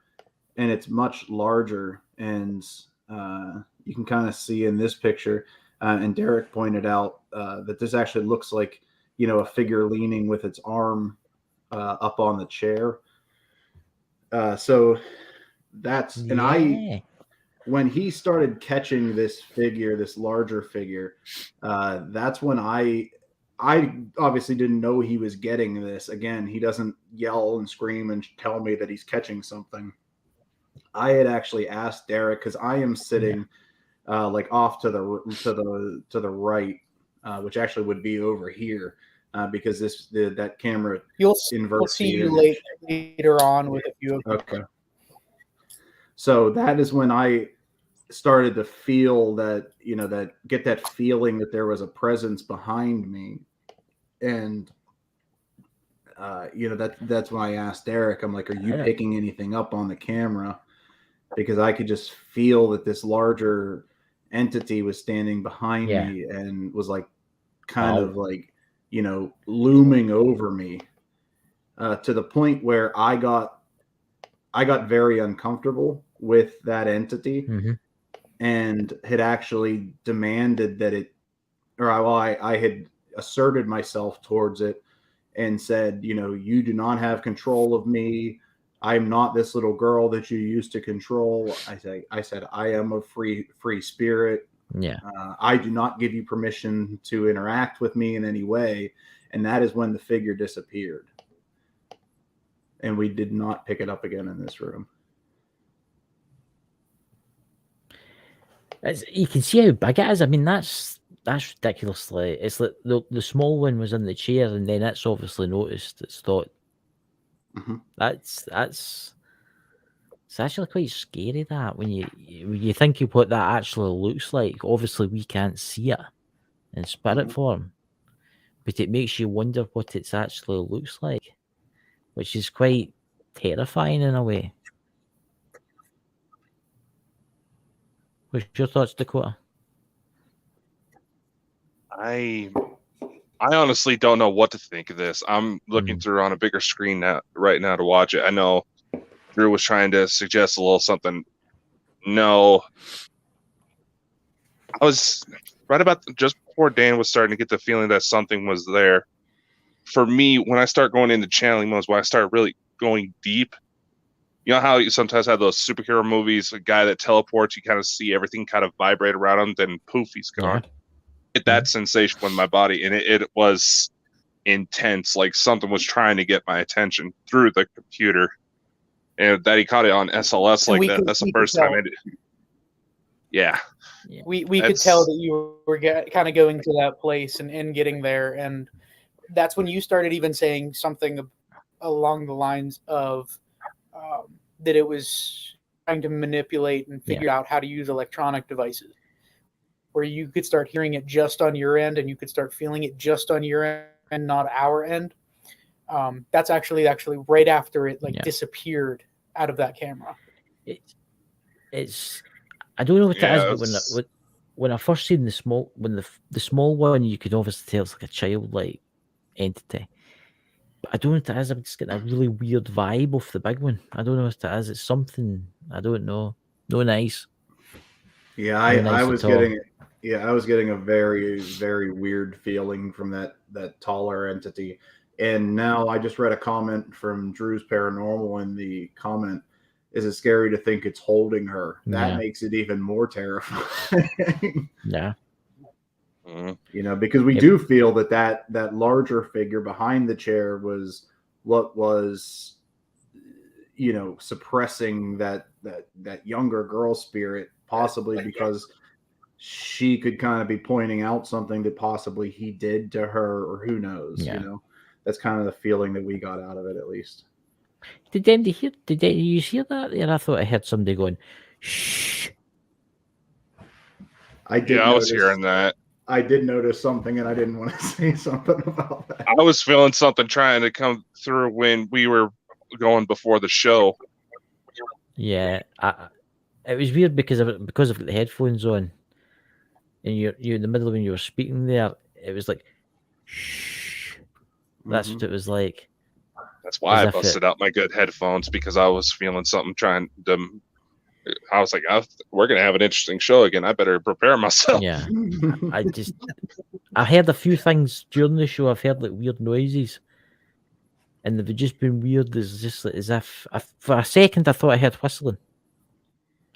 and it's much larger. And you can kind of see in this picture, and Derek pointed out that this actually looks like, a figure leaning with its arm up on the chair. So that's, and when he started catching this figure, this larger figure, that's when I obviously didn't know he was getting this. Again, he doesn't yell and scream and tell me that he's catching something. I had actually asked Derek, because I am sitting like off to the right, which actually would be over here. Because that camera we'll see you later on with a few of them. Okay. So that is when I started to feel that, get that feeling that there was a presence behind me. And that's when I asked Derek, I'm like, are you picking anything up on the camera? Because I could just feel that this larger entity was standing behind me and was like kind of like, looming over me, to the point where I got very uncomfortable with that entity, and had actually demanded that I had asserted myself towards it and said, you do not have control of me. I'm not this little girl that you used to control. I said, I am a free spirit. Yeah. I do not give you permission to interact with me in any way. And that is when the figure disappeared. and we did not pick it up again in this room. You can see how big it is. I mean, that's ridiculously. It's like the small one was in the chair, and then it's obviously noticed. It's thought it's actually quite scary. That when you think of what that actually looks like, obviously we can't see it in spirit form, but it makes you wonder what it actually looks like, which is quite terrifying in a way. What's your thoughts, Dakota? I honestly don't know what to think of this. I'm looking through on a bigger screen right now to watch it. I know Drew was trying to suggest a little something. No, I was right about just before Dan was starting to get the feeling that something was there. For me, when I start going into channeling modes, when I start really going deep, you know how you sometimes have those superhero movies, a guy that teleports, you kind of see everything kind of vibrate around him, then poof, he's gone. Get that sensation in my body, and it was intense, like something was trying to get my attention through the computer, and that he caught it on SLS like that. That's the first time I did. Yeah. We could tell that you were kind of going to that place and getting there, and that's when you started even saying something along the lines of that it was trying to manipulate and figure out how to use electronic devices, where you could start hearing it just on your end and you could start feeling it just on your end, not our end. That's actually right after it disappeared out of that camera. It's I don't know what that is, but when I first seen the small one, you could obviously tell it's like a childlike entity. But I don't know what that is. I'm just getting a really weird vibe off the big one. I don't know what that is. It's something I don't know. No nice. Yeah, I was getting a very, very weird feeling from that taller entity. And now I just read a comment from Drew's Paranormal in the comment. Is it scary to think it's holding her? That makes it even more terrifying. Yeah. You know, because we do feel that larger figure behind the chair was what was, you know, suppressing that younger girl spirit, possibly because she could kind of be pointing out something that possibly he did to her, or who knows. You know, that's kind of the feeling that we got out of it, at least. Did you hear that? And I thought I heard somebody going, "Shh." I was hearing that. I did notice something, and I didn't want to say something about that. I was feeling something trying to come through when we were going before the show. Yeah, it was weird because I've got the headphones on, and you're in the middle of when you were speaking there. It was like, shh. That's what it was like. That's why I busted out my good headphones, because I was feeling something trying to. I was like, we're gonna have an interesting show again. I better prepare myself. Yeah, I heard a few things during the show. I've heard like weird noises, and they've just been weird. It's just like, as if for a second I thought I heard whistling.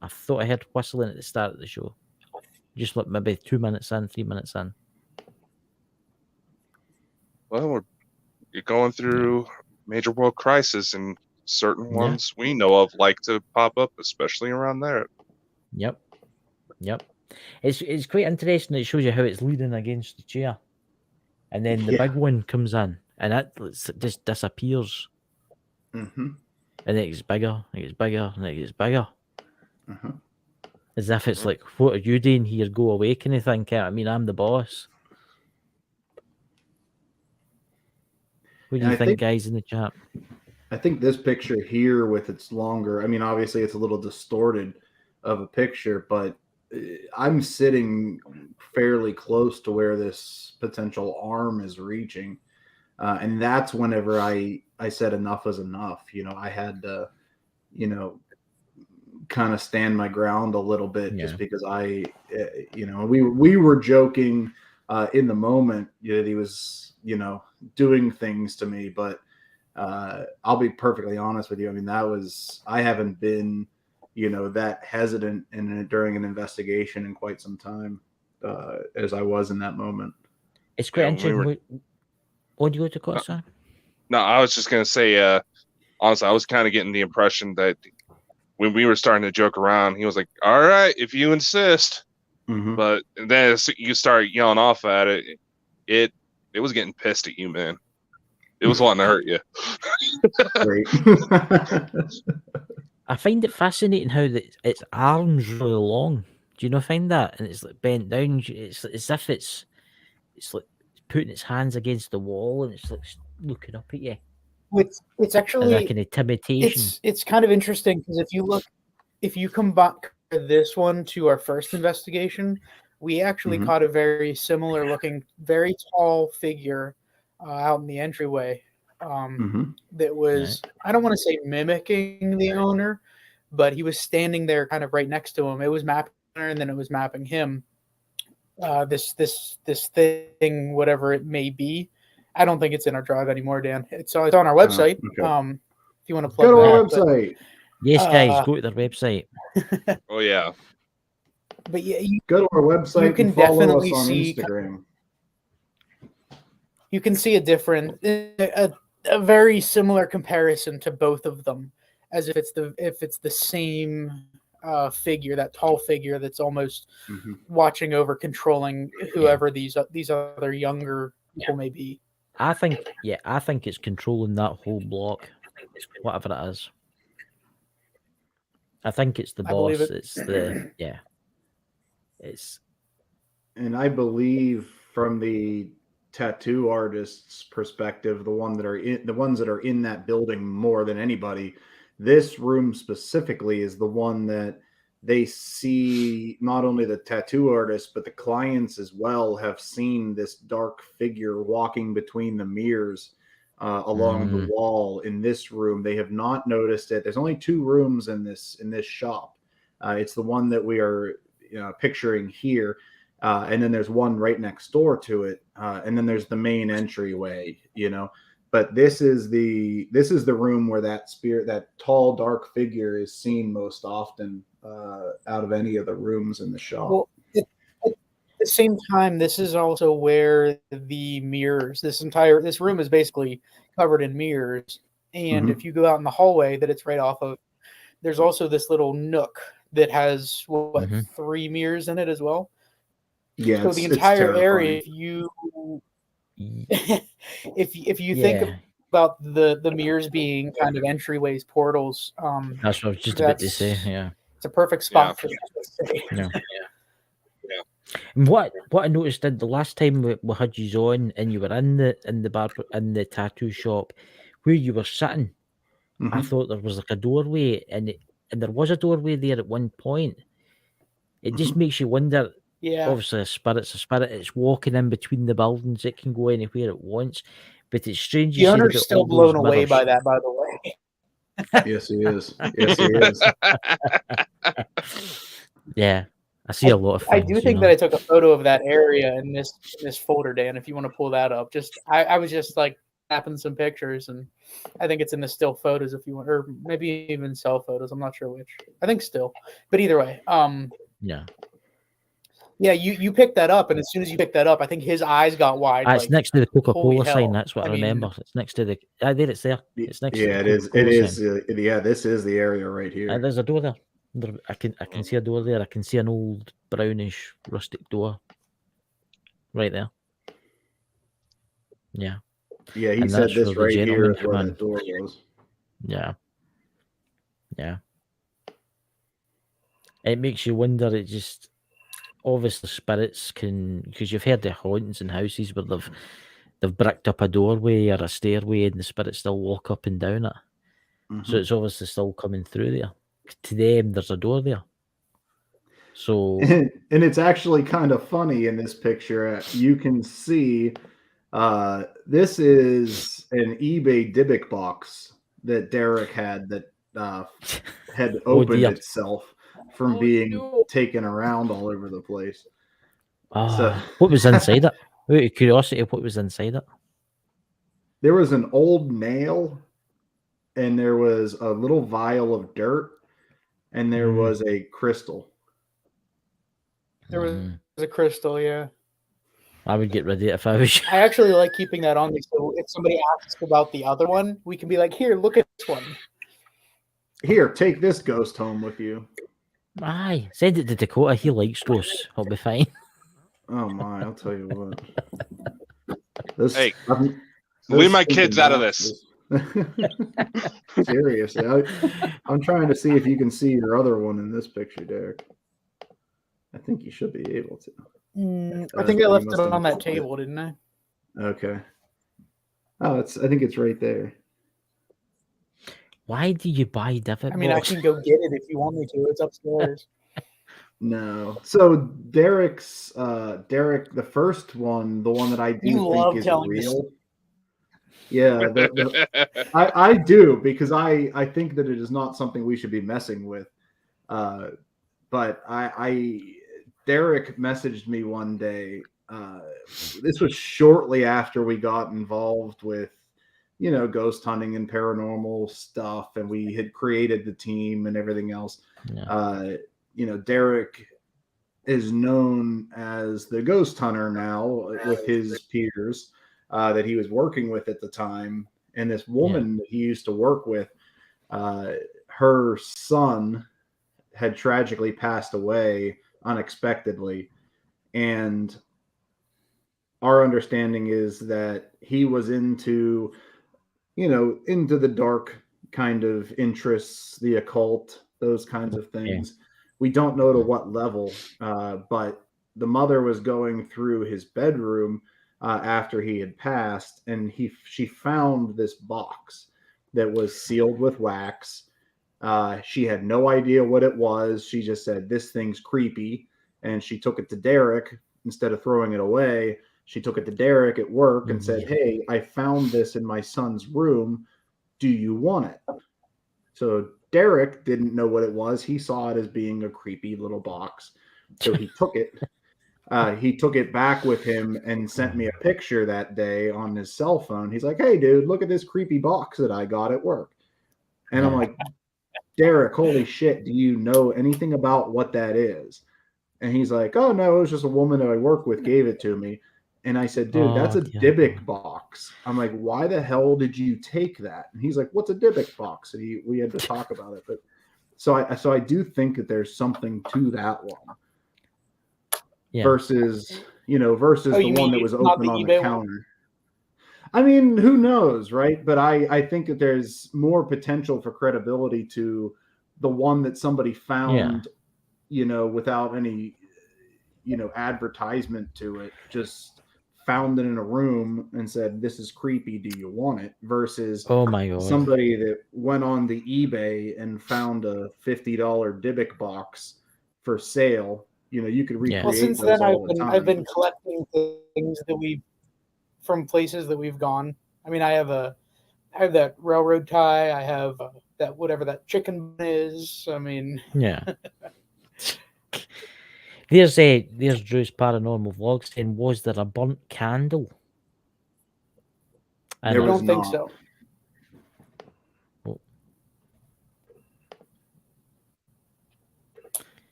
I thought I heard whistling at the start of the show, just like maybe 2 minutes in, 3 minutes in. Well, you're going through major world crisis, and certain ones we know of like to pop up, especially around there. Yep. It's quite interesting. It shows you how it's leaning against the chair, and then the big one comes in, and it just disappears. And it gets bigger, and it gets bigger, and it gets bigger. As if it's like, what are you doing here? Go away, kind of thing. I mean, I'm the boss. What do you think, guys, in the chat? I think this picture here with its longer, I mean, obviously it's a little distorted of a picture, but I'm sitting fairly close to where this potential arm is reaching. And that's whenever I said enough is enough. You know, I had to, you know, kind of stand my ground a little bit, just because you know, we were joking in the moment that he was, you know, doing things to me, but I'll be perfectly honest with you. I mean, I haven't been, you know, that hesitant during an investigation in quite some time as I was in that moment. It's quite interesting. What do you go to call, sir? No, I was just going to say, honestly, I was kind of getting the impression that when we were starting to joke around, he was like, "All right, if you insist." Mhm. But then as you start yelling off at it, it was getting pissed at you, man. It was wanting to hurt you. Great. I find it fascinating how its arms really long. Do you not find that? And it's like bent down. It's as if it's like putting its hands against the wall and it's like looking up at you. It's As actually like an intimidation. it's kind of interesting because if you combine this one to our first investigation, we actually Mhm. caught a very similar looking, very tall figure out in the entryway. Mhm. That was, I don't want to say mimicking the owner, but he was standing there kind of right next to him. It was mapping her and then it was mapping him. This thing, whatever it may be. I don't think it's in our drive anymore, Dan. It's on our website. Okay. If you want to plug Go to our that, but- website. Yes, guys, go to their website. Oh yeah. but yeah, Go to our website you can and follow definitely us on see Instagram. you can see a very similar comparison to both of them, as if it's the same figure, that tall figure that's almost Mhm. watching over, controlling whoever these other younger people may be. I think it's controlling that whole block, whatever it is. I think it's the I believe boss. it. It's the It's And I believe from the tattoo artist's perspective, the ones that are in that building more than anybody, this room specifically is the one that they see. Not only the tattoo artist, but the clients as well have seen this dark figure walking between the mirrors along the wall in this room. They have not noticed it. There's only 2 rooms in this shop. It's the one that we are picturing here. And then there's one right next door to it. And then there's the main entryway, but this is the room where that tall, dark figure is seen most often out of any of the rooms in the shop. Well, at the same time, this is also where the mirrors, this room is basically covered in mirrors. And if you go out in the hallway that it's right off of, there's also this little nook that has 3 mirrors in it as well. Yeah, so the entire area, yeah. if you think about the mirrors being kind of entryways, portals, That's what I was just about to say. Yeah, it's a perfect spot for that to say. Yeah. And what I noticed the last time we had you on and you were in the tattoo shop where you were sitting, I thought there was like a doorway, and there was a doorway there at one point. It just makes you wonder. Yeah. Obviously, a spirit's a spirit. It's walking in between the buildings. It can go anywhere it wants. But it's strange. The owner's still blown away by that, by the way. Yes, he is. Yes, he is. Yeah, I see a lot of things. I do think that I took a photo of that area in this folder, Dan. If you want to pull that up, I was just like snapping some pictures, and I think it's in the still photos if you want, or maybe even cell photos. I'm not sure which. I think still, but either way, yeah, you picked that up, and as soon as you picked that up, I think his eyes got wide. It's next to the Coca-Cola sign. That's what I mean, remember. It's next to the. There, it's there. It's next. Yeah, to the it is. It is. Yeah, this is the area right here. There's a door there. I can see a door there. I can see an old brownish rustic door right there. Yeah. Yeah, he said this right here is where that door was. Yeah. Yeah. It makes you wonder. It just obviously spirits can, because you've heard the hauntings in houses where they've bricked up a doorway or a stairway and the spirits still walk up and down it. So it's obviously still coming through there. To them, there's a door there. So and it's actually kind of funny in this picture. You can see this is an eBay Dybbuk box that Derek had that had opened itself from being taken around all over the place. What was inside it? Out of curiosity, what was inside it? There was an old nail, and there was a little vial of dirt, and there was a crystal. There was a crystal, yeah. I would get rid of it if I was. I actually like keeping that on me, so if somebody asks about the other one, we can be like, here, look at this one. Here, take this ghost home with you. Aye, send it to Dakota. He likes ghosts. He'll be fine. Oh my, I'll tell you what. This, Hey, I'm- leave my this kids out of this. Seriously, I'm trying to see if you can see your other one in this picture, Derek. I think you should be able to. I think I You left it must have on that missed it. table, didn't I? Okay. Oh, I think it's right there. Why do you buy divot I mean, I box? can go get it if you want me to. It's upstairs. No. So Derek, the first one, the one that I do You love think is telling this. real. Yeah, I do, because I think that it is not something we should be messing with. But Derek messaged me one day. This was shortly after we got involved with, ghost hunting and paranormal stuff, and we had created the team and everything else. Yeah. Derek is known as the ghost hunter now with his peers that he was working with at the time. And this woman that he used to work with, her son had tragically passed away unexpectedly. And our understanding is that he was into the dark kind of interests, the occult, those kinds of things. Yeah. We don't know to what level, but the mother was going through his bedroom after he had passed, and she found this box that was sealed with wax. She had no idea what it was. She just said, "This thing's creepy," and she took it to Derek instead of throwing it away. She took it to Derek at work and said, "Hey, I found this in my son's room. Do you want it?" So Derek didn't know what it was. He saw it as being a creepy little box. So he took it. He took it back with him and sent me a picture that day on his cell phone. He's like, "Hey, dude, look at this creepy box that I got at work." And I'm like, "Derek, holy shit, do you know anything about what that is?" And he's like, "Oh, no, it was just a woman that I work with gave it to me." And I said, "Dude, that's a Dybbuk box." I'm like, "Why the hell did you take that?" And he's like, "What's a Dybbuk box?" And we had to talk about it. But so I do think that there's something to that one. Yeah. Versus the one that was open on the counter. One? I mean, who knows, right? But I think that there's more potential for credibility to the one that somebody found, without any, advertisement to it, just found it in a room and said, "This is creepy. Do you want it?" Versus somebody that went on the eBay and found a $50 Dybbuk box for sale. You could recreate. Well, since then I've been collecting things that from places that we've gone. I mean, I have that railroad tie. I have that whatever that chicken is. I mean, yeah. There's Drew's paranormal vlog saying, "Was there a burnt candle?" I don't think so.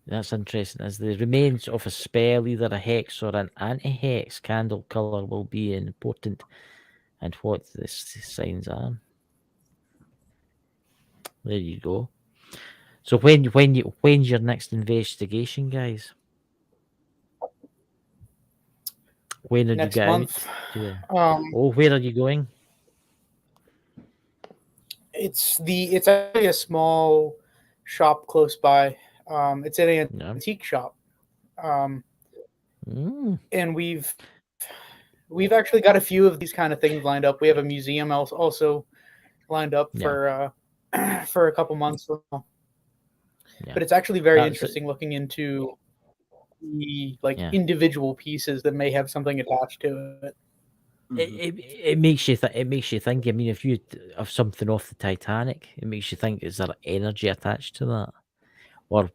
That's interesting. As the remains of a spell, either a hex or an anti-hex candle color will be important, and what the signs are. There you go. So when's your next investigation, guys? When are next you going? Month. Where are you going? It's actually a small shop close by. It's in an antique shop. And we've actually got a few of these kind of things lined up. We have a museum also lined up for a couple months from now. Yeah. But it's actually very interesting looking into the individual pieces that may have something attached to it. It makes you think. I mean, if you have something off the Titanic, it makes you think: is there energy attached to that, or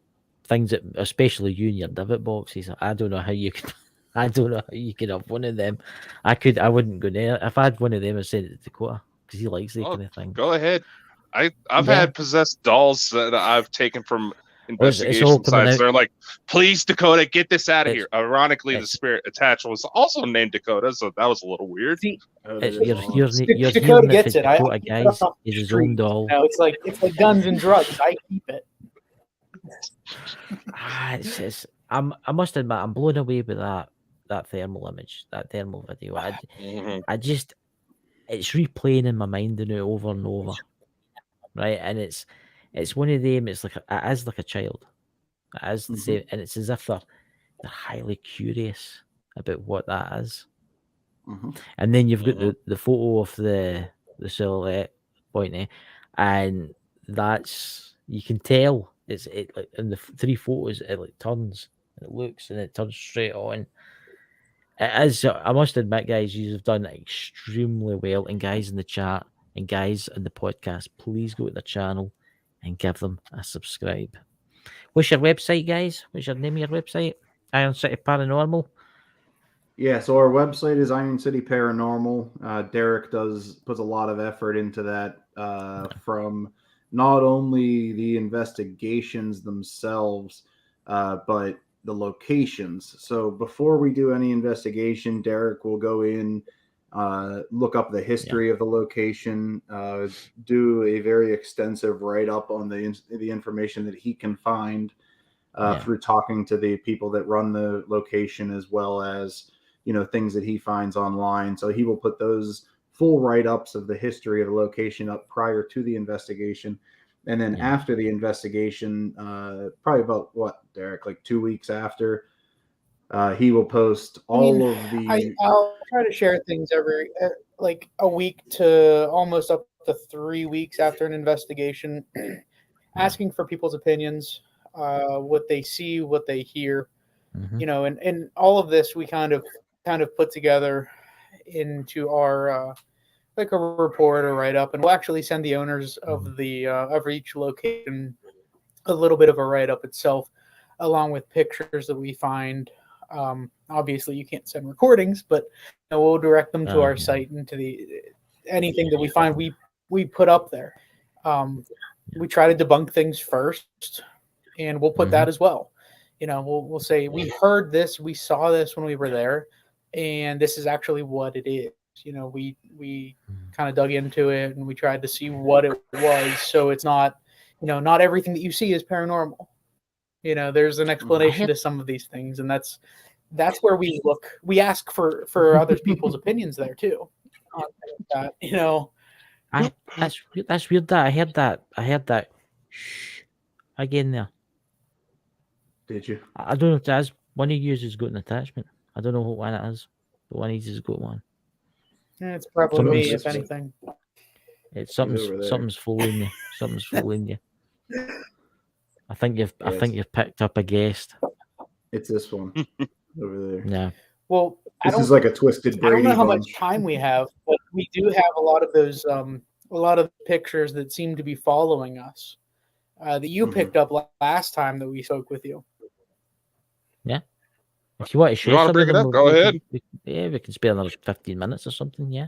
things that, especially you and your divot boxes? I don't know how you could. I don't know how you could have one of them. I wouldn't go there if I had one of them and sent it to Dakota because he likes that kind of thing. Go ahead. I've had possessed dolls that I've taken from investigation coming sites. out. They're like, please, Dakota, get this out of here. Ironically, the it's- spirit attached was also named Dakota, so that was a little weird. See, Oh, that is You're awesome. hearing Dakota it gets for it. I Dakota, keep it guys. off Is the his own street. doll. No, it's like guns and drugs. I keep it. I must admit, I'm blown away with that thermal image, that thermal video. I just, it's replaying in my mind over and over, right? And it's one of them. It is like a child. It is the same, and it's as if they're highly curious about what that is. And then you've got the photo of the silhouette pointing, and that's, you can tell it like in the three photos, it like turns, it looks, and it turns straight on. It is. I must admit, guys, you have done extremely well. And guys in the chat and guys in the podcast, please go to the channel and give them a subscribe. What's your website, guys? What's your name of your website? Iron City Paranormal. Yeah, so our website is Iron City Paranormal. Derek puts a lot of effort into that, from not only the investigations themselves, but the locations. So before we do any investigation, Derek will go in, look up the history of the location, do a very extensive write-up on the information that he can find through talking to the people that run the location, as well as things that he finds online. So he will put those full write-ups of the history of the location up prior to the investigation. And then after the investigation, probably about what, Derek, like 2 weeks after, he will post all of the... I'll try to share things every like a week to almost up to 3 weeks after an investigation, asking for people's opinions, what they see, what they hear, and all of this we kind of put together into our like a report or write up, and we'll actually send the owners of the of each location a little bit of a write up itself, along with pictures that we find. Obviously, you can't send recordings, but we'll direct them to our site and to anything that we find. We put up there. We try to debunk things first, and we'll put that as well. We'll say we heard this, we saw this when we were there, and this is actually what it is. We kind of dug into it and we tried to see what it was. So it's not, not everything that you see is paranormal. There's an explanation to some of these things, and that's where we look. We ask for other people's opinions there too. That's weird. That I heard that. Shh, again there. Did you? I don't know if that is one of you has got an attachment. I don't know what one it is, but one of you has got one. Yeah, it's probably me, if anything. It's something's fooling you. Something's fooling you. I think you've picked up a guest. It's this one over there. Yeah. Well, this is like a twisted Brady I don't know how bunch. much time we have, but we do have a lot of those, a lot of pictures that seem to be following us that you picked up last time that we spoke with you. Yeah. If you want to share, to bring it up, go ahead. We can spare another 15 minutes or something. Yeah.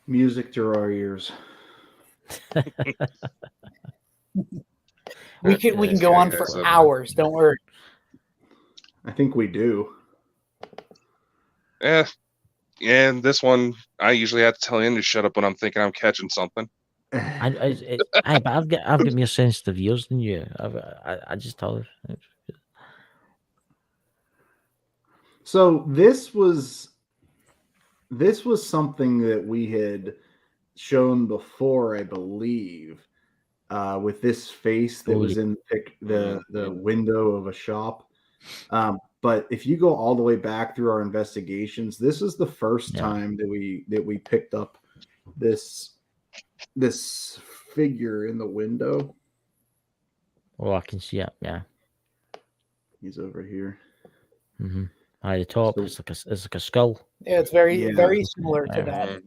Music to our ears. We can go on for hours. Don't worry. I think we do. Yeah. And this one, I usually have to tell him to shut up when I'm thinking I'm catching something. But I've got more sensitive ears than you. I just tell you. So this was something that we had shown before, I believe, with this face that was in the window of a shop. But if you go all the way back through our investigations, this is the first time that we picked up this figure in the window. Oh, I can see it. Yeah, he's over here. Mm-hmm. At the top, it's like a skull. Yeah, it's very similar to that.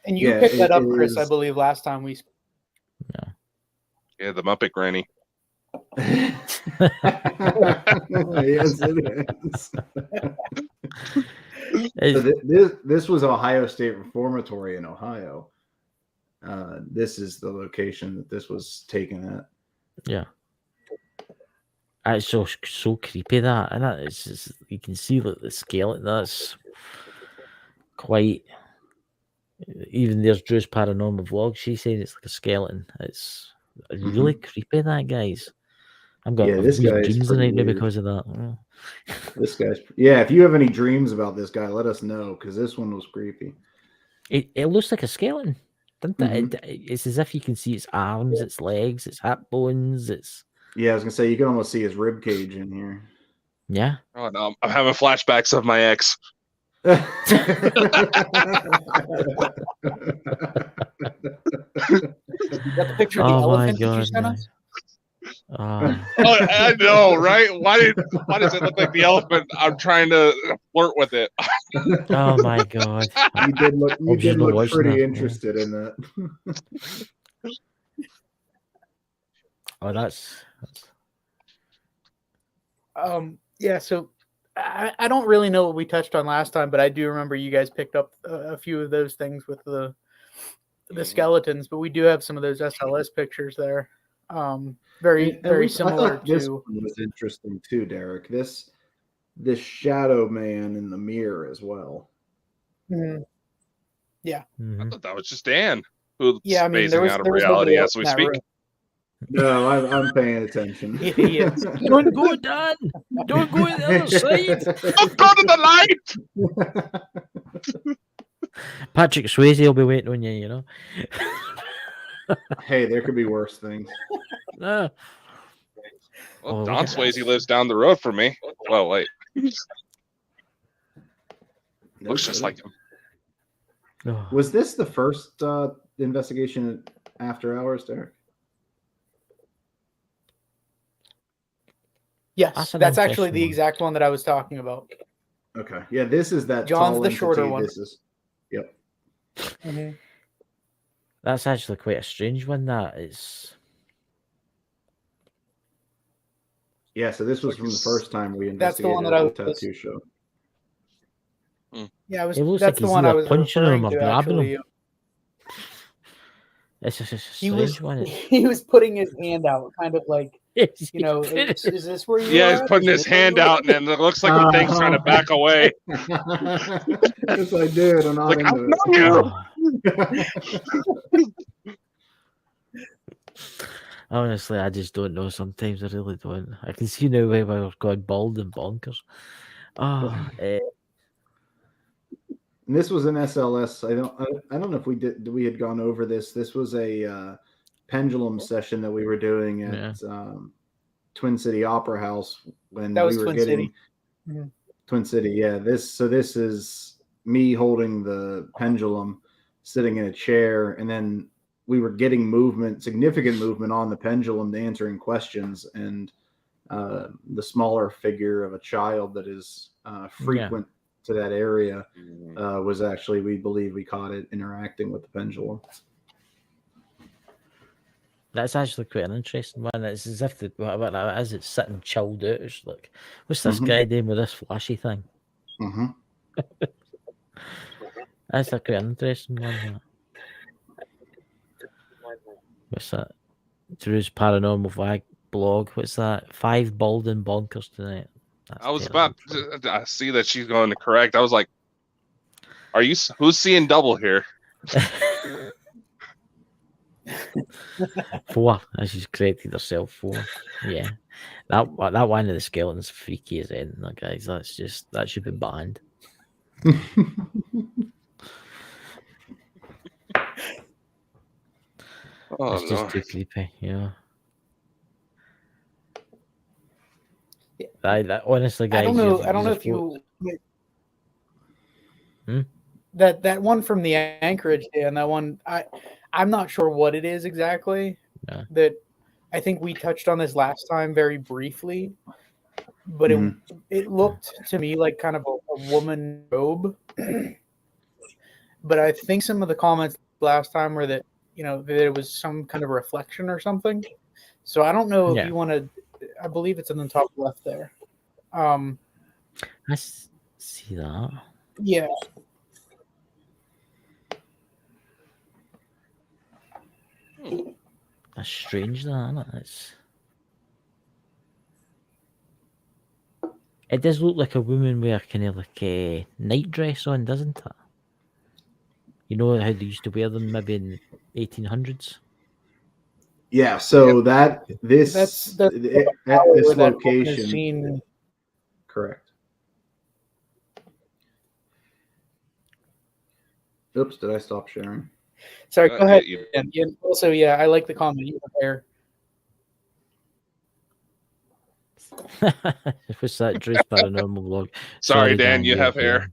And you picked that up, Chris, I believe, last time we. Yeah, the Muppet Granny. Yes, it is. So this was Ohio State Reformatory in Ohio. this is the location that this was taken at. Yeah. It's so creepy that, and it's just, you can see like the skeleton. That's quite. Even there's Drew's paranormal vlog. She's saying it's like a skeleton. It's really creepy. That guys. I'm got this weird guy is dreams pretty tonight now weird. because of that. Oh. This guy's if you have any dreams about this guy, let us know, because this one was creepy. It looks like a skeleton, doesn't it? It's as if you can see its arms, its legs, its hip bones. It's Yeah, I was gonna say you can almost see his rib cage in here. yeah. Oh no, I'm having flashbacks of my ex. Is that the picture of the Oh my elephant that you God, sent no. us? Oh, Oh, I know, right? Why does it look like the elephant? I'm trying to flirt with it. oh my God. You did look Hope she's not watching pretty that, yeah. interested in that. Oh, that's Yeah, so I don't really know what we touched on last time, but I do remember you guys picked up a few of those things with the skeletons, but we do have some of those SLS pictures there. Very I similar thought this to one was interesting too, Derek. This shadow man in the mirror as well. Mhm. I thought that was just Dan, who's Yeah, I mean, phasing out of reality nobody as else we in that speak. room. No, I'm paying attention. He is. don't go, Dan. Don't go to the other side. Don't go to the light. Patrick Swayze will be waiting on you. You know. Hey, there could be worse things. Ah. Well, Oh, Don look at Swayze that. lives down the road from me. Well, wait, No looks just kidding. like him. Oh. Was this the first investigation after hours, Derek? Yes, That's an that's actually interesting the one. exact one that I was talking about. Okay. Yeah, this is that John's tall the shorter entity. one. This is. Yep. Mhm. That's actually quite a strange one. That is. Yeah, so this was from the first time we That's the investigated one that I the was. tattoo show. Yeah, It looks that's like the he's one I either was punching referring him or to. grabbing Actually, him. It's just a he strange was one. he was putting his hand out, kind of like, It's, you know, is this where you Yeah, are he's at? putting Is his this where hand you are out, and it looks like the thing's trying to back away. Yes, I did. I'm not Like, I into know you. it. honestly, I just don't know. Sometimes I really don't. I can see now why we're going bald and bonkers. Oh, And this was an SLS. I don't know if we had gone over this. This was a pendulum session that we were doing at Twin City Opera House when That was we were Twin getting City. Mhm. Twin City. Yeah, this is me holding the pendulum, sitting in a chair, and then we were getting significant movement on the pendulum, answering questions, and the smaller figure of a child that is frequent to that area was actually, we believe we caught it interacting with the pendulum. that's actually quite an interesting one. It's as if as it's sitting chilled out. It's like, what's this guy doing with this flashy thing? Mm-hmm. That's a quite interesting one. That. What's that? Drew's paranormal blog. What's that? 5 bald and bonkers tonight. That's I was terrible. about to I see that she's going to correct. I was like, who's seeing double here? 4. And she's corrected herself. 4. Yeah. That one of the skeletons freaky as anything, guys. That should be banned. Oh, It's just no. too creepy, you know. Honestly, guys, I don't know if you. That one from the Anchorage, Dan. That one, I'm not sure what it is exactly. Yeah. That I think we touched on this last time very briefly, but it looked to me like kind of a woman robe. But I think some of the comments last time were that, you know, that it was some kind of reflection or something. So I don't know if you want to. I believe it's in the top left there. I see that. Yeah. That's strange, that, isn't it? It does look like a woman with a kind of like a night dress on, doesn't it? You know how they used to wear them maybe in 1800s? Yeah, so that this That's at where this that woman is location, seen. correct. Oops, did I stop sharing? Sorry, go ahead. you- And also, yeah, I like the comment you have there. What's that? Drew's Paranormal Vlog. Sorry, Dan, you have hair.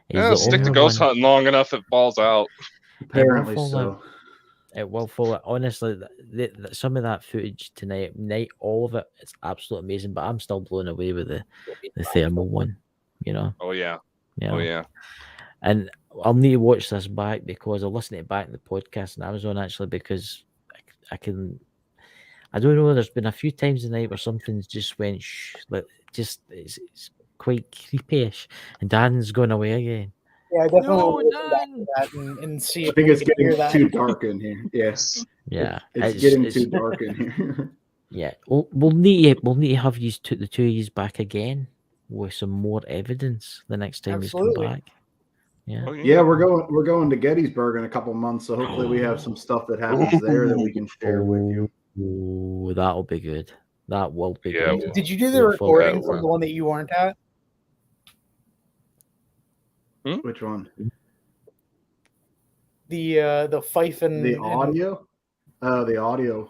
He's Yeah, the stick to only ghost one. hunting long enough, it falls out. Apparently fall so. out. It will fall. Honestly, some of that footage tonight, all of it, it's absolutely amazing. But I'm still blown away with the thermal one. You know. Oh yeah. You Oh know? yeah. And I'll need to watch this back because I'll listen to it back in the podcast and Amazon actually because I can. I don't know. There's been a few times tonight where something's just went like just it's quite creepy-ish, and Dan's going away again. Yeah, I definitely No, will listen back Dan! to that and see I if think we it's can hear getting that. too dark in here. Yes. Yeah, It's getting too dark in here. Yeah, we'll need to have the two of you back again with some more evidence the next time you come Absolutely. back. Yeah. Oh, Yeah, we're going to Gettysburg in a couple months, so hopefully we have some stuff that happens there that we can share with you. Oh, that'll be good. That will be Yeah, good. Did you do the Look forward to recording that from one. the one that you weren't at? Which one? The Fife and The audio? The audio.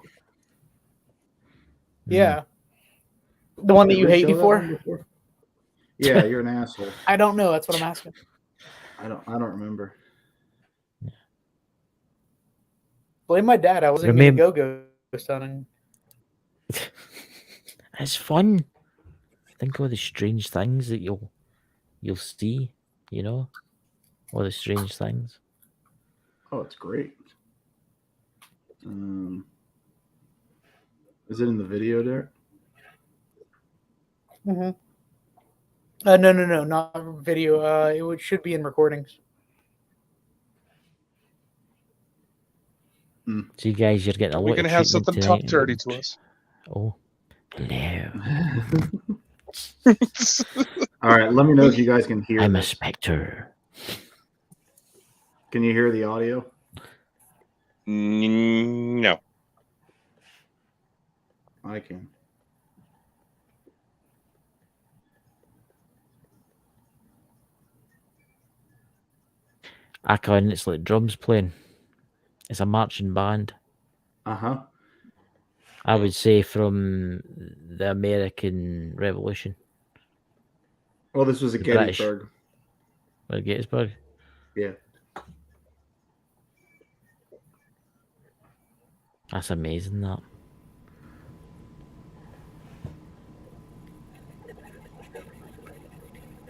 Yeah. The one that Did you we hate show that before? one before? Yeah, you're an asshole. I don't know. That's what I'm asking. I don't remember. Blame my dad. I wasn't going to go ghost hunting. It's fun. Think of all the strange things that you'll see, you know? All the strange things. Oh, it's great. Is it in the video there? Mm-hmm. No, not video. It should be in recordings. So you guys, you're getting a lot We're of gonna have treatment something tonight. talk dirty to us. Oh, hello. All right, let me know if you guys can hear I'm a this. specter. Can you hear the audio? No. I can. I can. It's like drums playing. It's a marching band. Uh-huh. I would say from the American Revolution. Well, this was at The British. Gettysburg. Or Gettysburg. Yeah. That's amazing, that.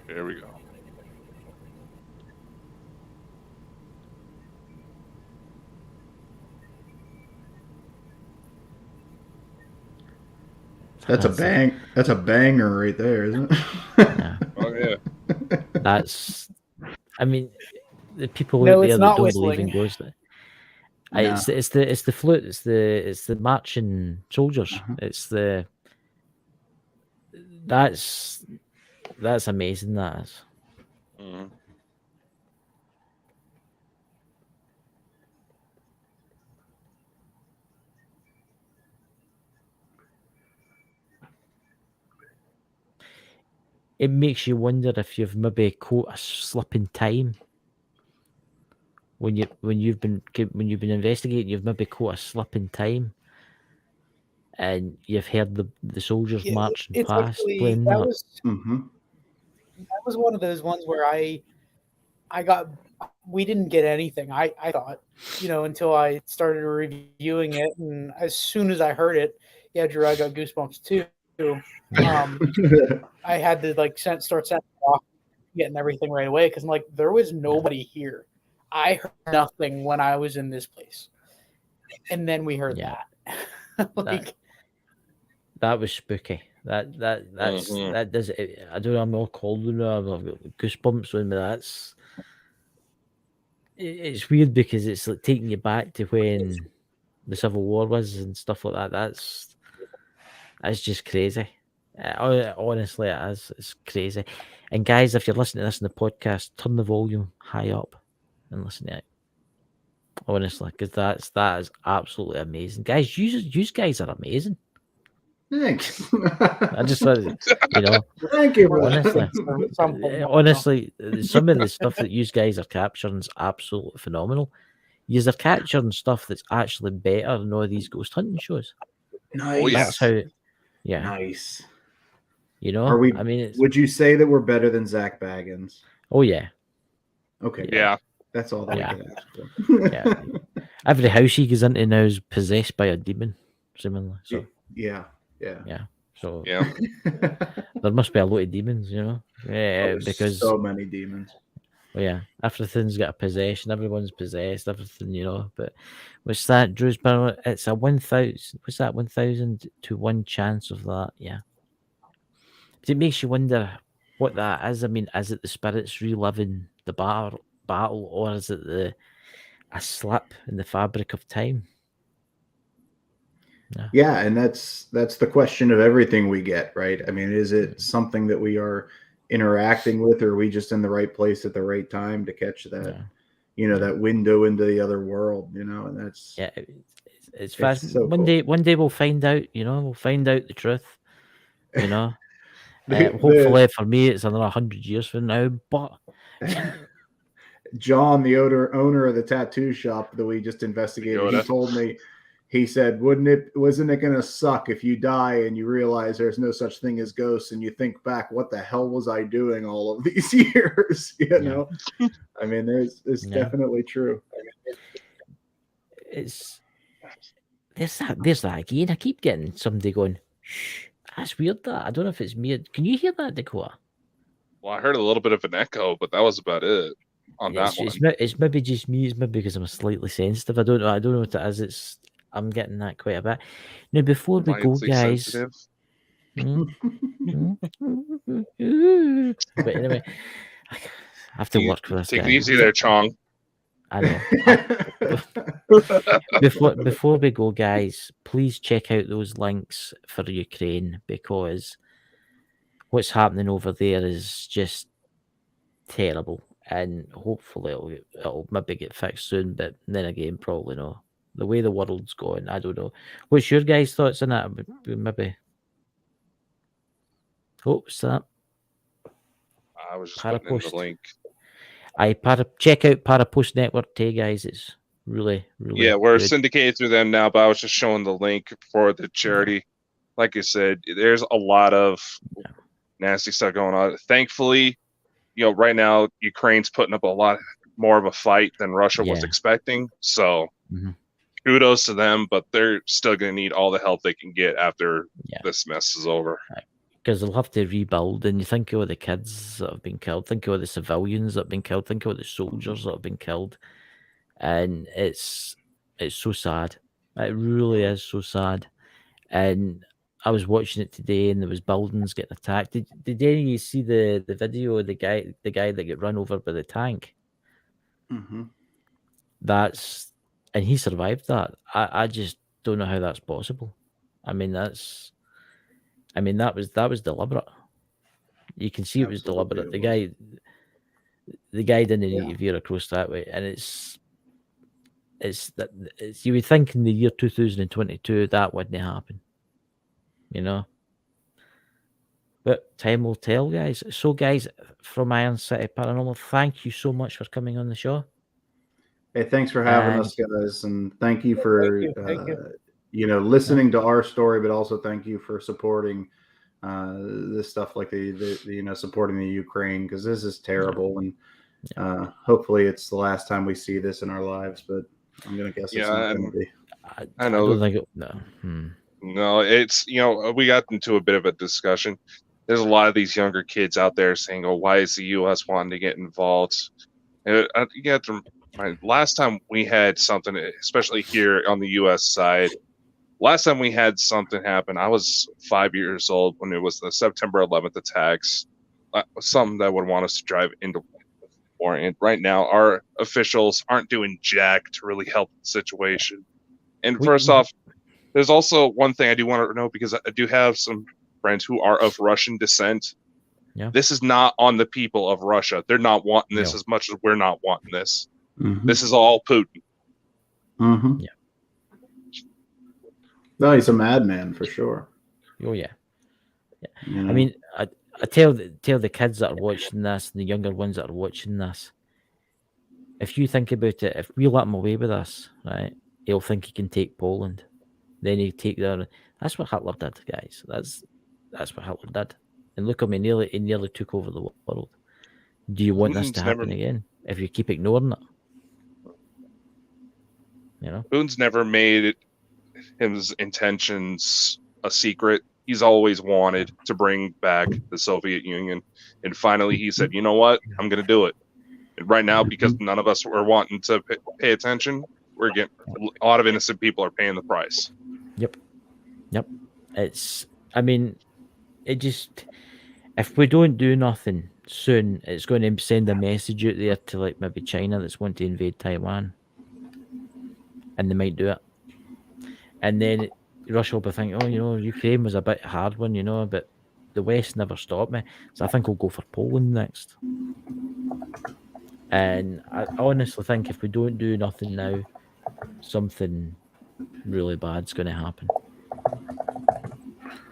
There we go. That's a banger right there, isn't it? Yeah. Oh yeah. That's. I mean, the people No, out there it's that not don't believe in whistling. ghosts. No. It's the flute. It's the marching soldiers. Uh-huh. It's the. That's amazing. That is. Mhm. It makes you wonder if you've maybe caught a slip in time. When you've been investigating, you've maybe caught a slip in time, and you've heard the soldiers Yeah, marching it's past actually playing that that. was one of those ones where we didn't get anything. I thought, until I started reviewing it, and as soon as I heard it, yeah, Drew, I got goosebumps too. I had to start sending off, getting everything right away because I'm like, there was nobody here. I heard nothing when I was in this place, and then we heard Yeah. that. That was spooky. That does it. I don't know. I'm all cold now. I've got goosebumps on me. It's weird because it's like taking you back to when the Civil War was and stuff like that. That's just crazy. Honestly, it is. It's crazy. And guys, if you're listening to this in the podcast, turn the volume high up and listen to it. Honestly, because that is absolutely amazing, guys. You guys are amazing. Thanks. I just thought, you know, Thank you. For honestly, that. honestly, some of the stuff that you guys are capturing is absolutely phenomenal. You're capturing stuff that's actually better than all these ghost hunting shows. Nice. Oh, yeah. That's how, yeah. Nice. You know, Are we? I mean, it's, would you say that we're better than Zach Baggins? oh yeah, Okay. Yeah. That's all that Yeah. we can ask for. yeah. Every house he goes into now is possessed by a demon, seemingly. So Yeah. so Yeah. there must be a lot of demons, you know. Yeah, There's because so many demons. well, yeah, everything's got a possession. Everyone's possessed. Everything, you know. But what's that, Drew's Paranormal? It's a 1,000. What's that? 1,000 to 1 chance of that. Yeah. But it makes you wonder what that is. I mean, is it the spirits reliving the battle, or is it a slip in the fabric of time? Yeah, and that's the question of everything we get, right? I mean, is it something that we are interacting with, or are we just in the right place at the right time to catch that, that window into the other world, and that's it's fascinating. so cool. One day we'll find out, we'll find out the truth, hopefully for me it's another 100 years from now, but John, the owner of the tattoo shop that we just investigated, he told me, he said, wasn't it going to suck if you die and you realize there's no such thing as ghosts and you think back, what the hell was I doing all of these years? I mean, it's definitely true. There's that again. I keep getting somebody going, shh, that's weird that. I don't know if it's me. Can you hear that, Dakota? Well, I heard a little bit of an echo, but that was about it on that one. It's maybe just me. It's maybe because I'm slightly sensitive. I don't know what it is. I'm getting that quite a bit. Now, before we go, guys. But anyway, I have to work for this. Take it easy there, Chong. I know. Before we go, guys, please check out those links for Ukraine, because what's happening over there is just terrible, and hopefully it'll maybe get fixed soon. But then again, probably not. The way the world's going, I don't know. What's your guys' thoughts on that? Maybe. What's that? I was just putting in the link. Check out Parapost Network too, guys. It's really we're good. syndicated through them now, but I was just showing the link for the charity. Like I said, there's a lot of nasty stuff going on. Thankfully, right now Ukraine's putting up a lot more of a fight than Russia was expecting. So kudos to them, but they're still going to need all the help they can get after this mess is over. Because they'll have to rebuild, and you think of all the kids that have been killed, think of all the civilians that have been killed, think of all the soldiers that have been killed, and it's so sad. It really is so sad. And I was watching it today, and there was buildings getting attacked. Did any of you see the video of the guy that got run over by the tank? Mm-hmm. And he survived that. I just don't know how that's possible. I mean, that was deliberate. You can see it was deliberate. The guy didn't need to veer across that way, and it's you would think in the year 2022 that wouldn't happen, But time will tell, guys. So, guys, from Iron City Paranormal, thank you so much for coming on the show. Hey, thanks for having us, guys, and thank you for listening to our story, but also thank you for supporting this stuff, like the supporting the Ukraine, because this is terrible, and hopefully it's the last time we see this in our lives. But I'm gonna guess it's not going to be. I know. I don't think No, it's we got into a bit of a discussion. There's a lot of these younger kids out there saying, "Oh, why is the U.S. wanting to get involved?" Last time we had something, especially here on the U.S. side, last time we had something happen, I was 5 years old when it was the September 11th attacks. Something that would want us to drive into war. And right now, our officials aren't doing jack to really help the situation. And We- first off, there's also one thing I do want to know, because I do have some friends who are of Russian descent. Yeah. This is not on the people of Russia. They're not wanting this No. as much as we're not wanting this. Mhm. This is all Putin. Mhm. Yeah. No, he's a madman for sure. Oh yeah. You know? I mean, I tell the kids that are watching this and the younger ones that are watching this, if you think about it, if we let him away with this, right, he'll think he can take Poland. Then he'll take their. That's what Hitler did, guys. That's what Hitler did. And look, I mean, he nearly took over the world. Do you want this to Putin's happen never- again? If you keep ignoring it, you know. Putin's never made his intentions a secret. He's always wanted to bring back the Soviet Union. And finally he said, you know what? I'm going to do it. And right now, because none of us were wanting to pay attention, we're getting a lot of innocent people are paying the price. Yep. It's. I mean, it just. If we don't do nothing soon, it's going to send a message out there to like maybe China that's wanting to invade Taiwan, and they might do it. And then Russia will be thinking, oh, you know, Ukraine was a bit hard one, you know, but the West never stopped me, so I think we'll go for Poland next. And I honestly think if we don't do nothing now, something really bad's going to happen.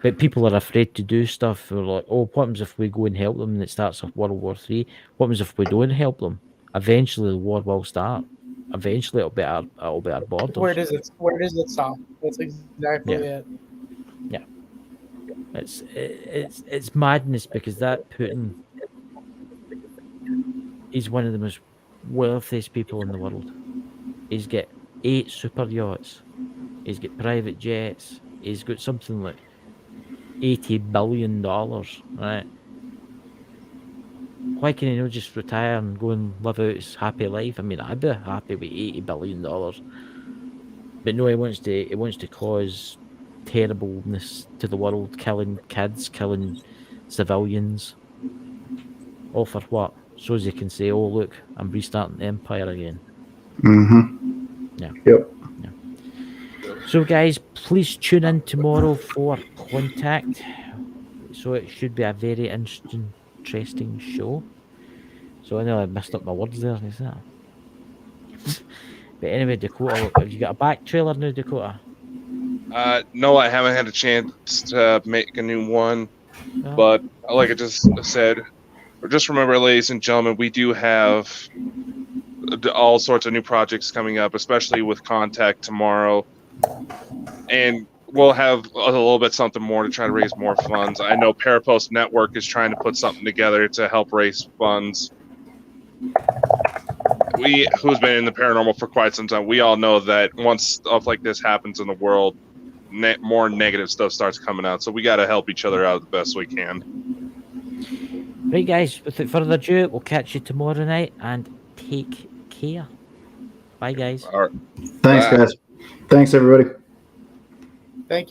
But people are afraid to do stuff. They're like, oh, what happens if we go and help them and it starts off World War III? What happens if we don't help them? Eventually the war will start. Eventually it'll be our borders. Where does it stop? That's exactly it. It's madness, because that Putin, he's one of the most wealthiest people in the world. He's got 8 super yachts. He's got private jets. He's got something like $80 billion, right? Why can he not just retire and go and live out his happy life? I mean, I'd be happy with $80 billion. But no, he wants to cause terribleness to the world, killing kids, killing civilians. All for what? So as he can say, oh look, I'm restarting the empire again. Mm-hmm. Yeah. Yep. So guys, please tune in tomorrow for Contact. So it should be a very interesting show. So I know I messed up my words there, is that? But anyway, Dakota, have you got a back trailer now, Dakota? No, I haven't had a chance to make a new one. No? But like I just said, just remember, ladies and gentlemen, we do have all sorts of new projects coming up, especially with Contact tomorrow. And we'll have a little bit something more to try to raise more funds. I know Parapost Network is trying to put something together to help raise funds. Who's been in the paranormal for quite some time, we all know that once stuff like this happens in the world, more negative stuff starts coming out. So we got to help each other out the best we can. Right, guys, without further ado, we'll catch you tomorrow night, and take care. Bye, guys. All right. Thanks, Bye. guys. Thanks, everybody.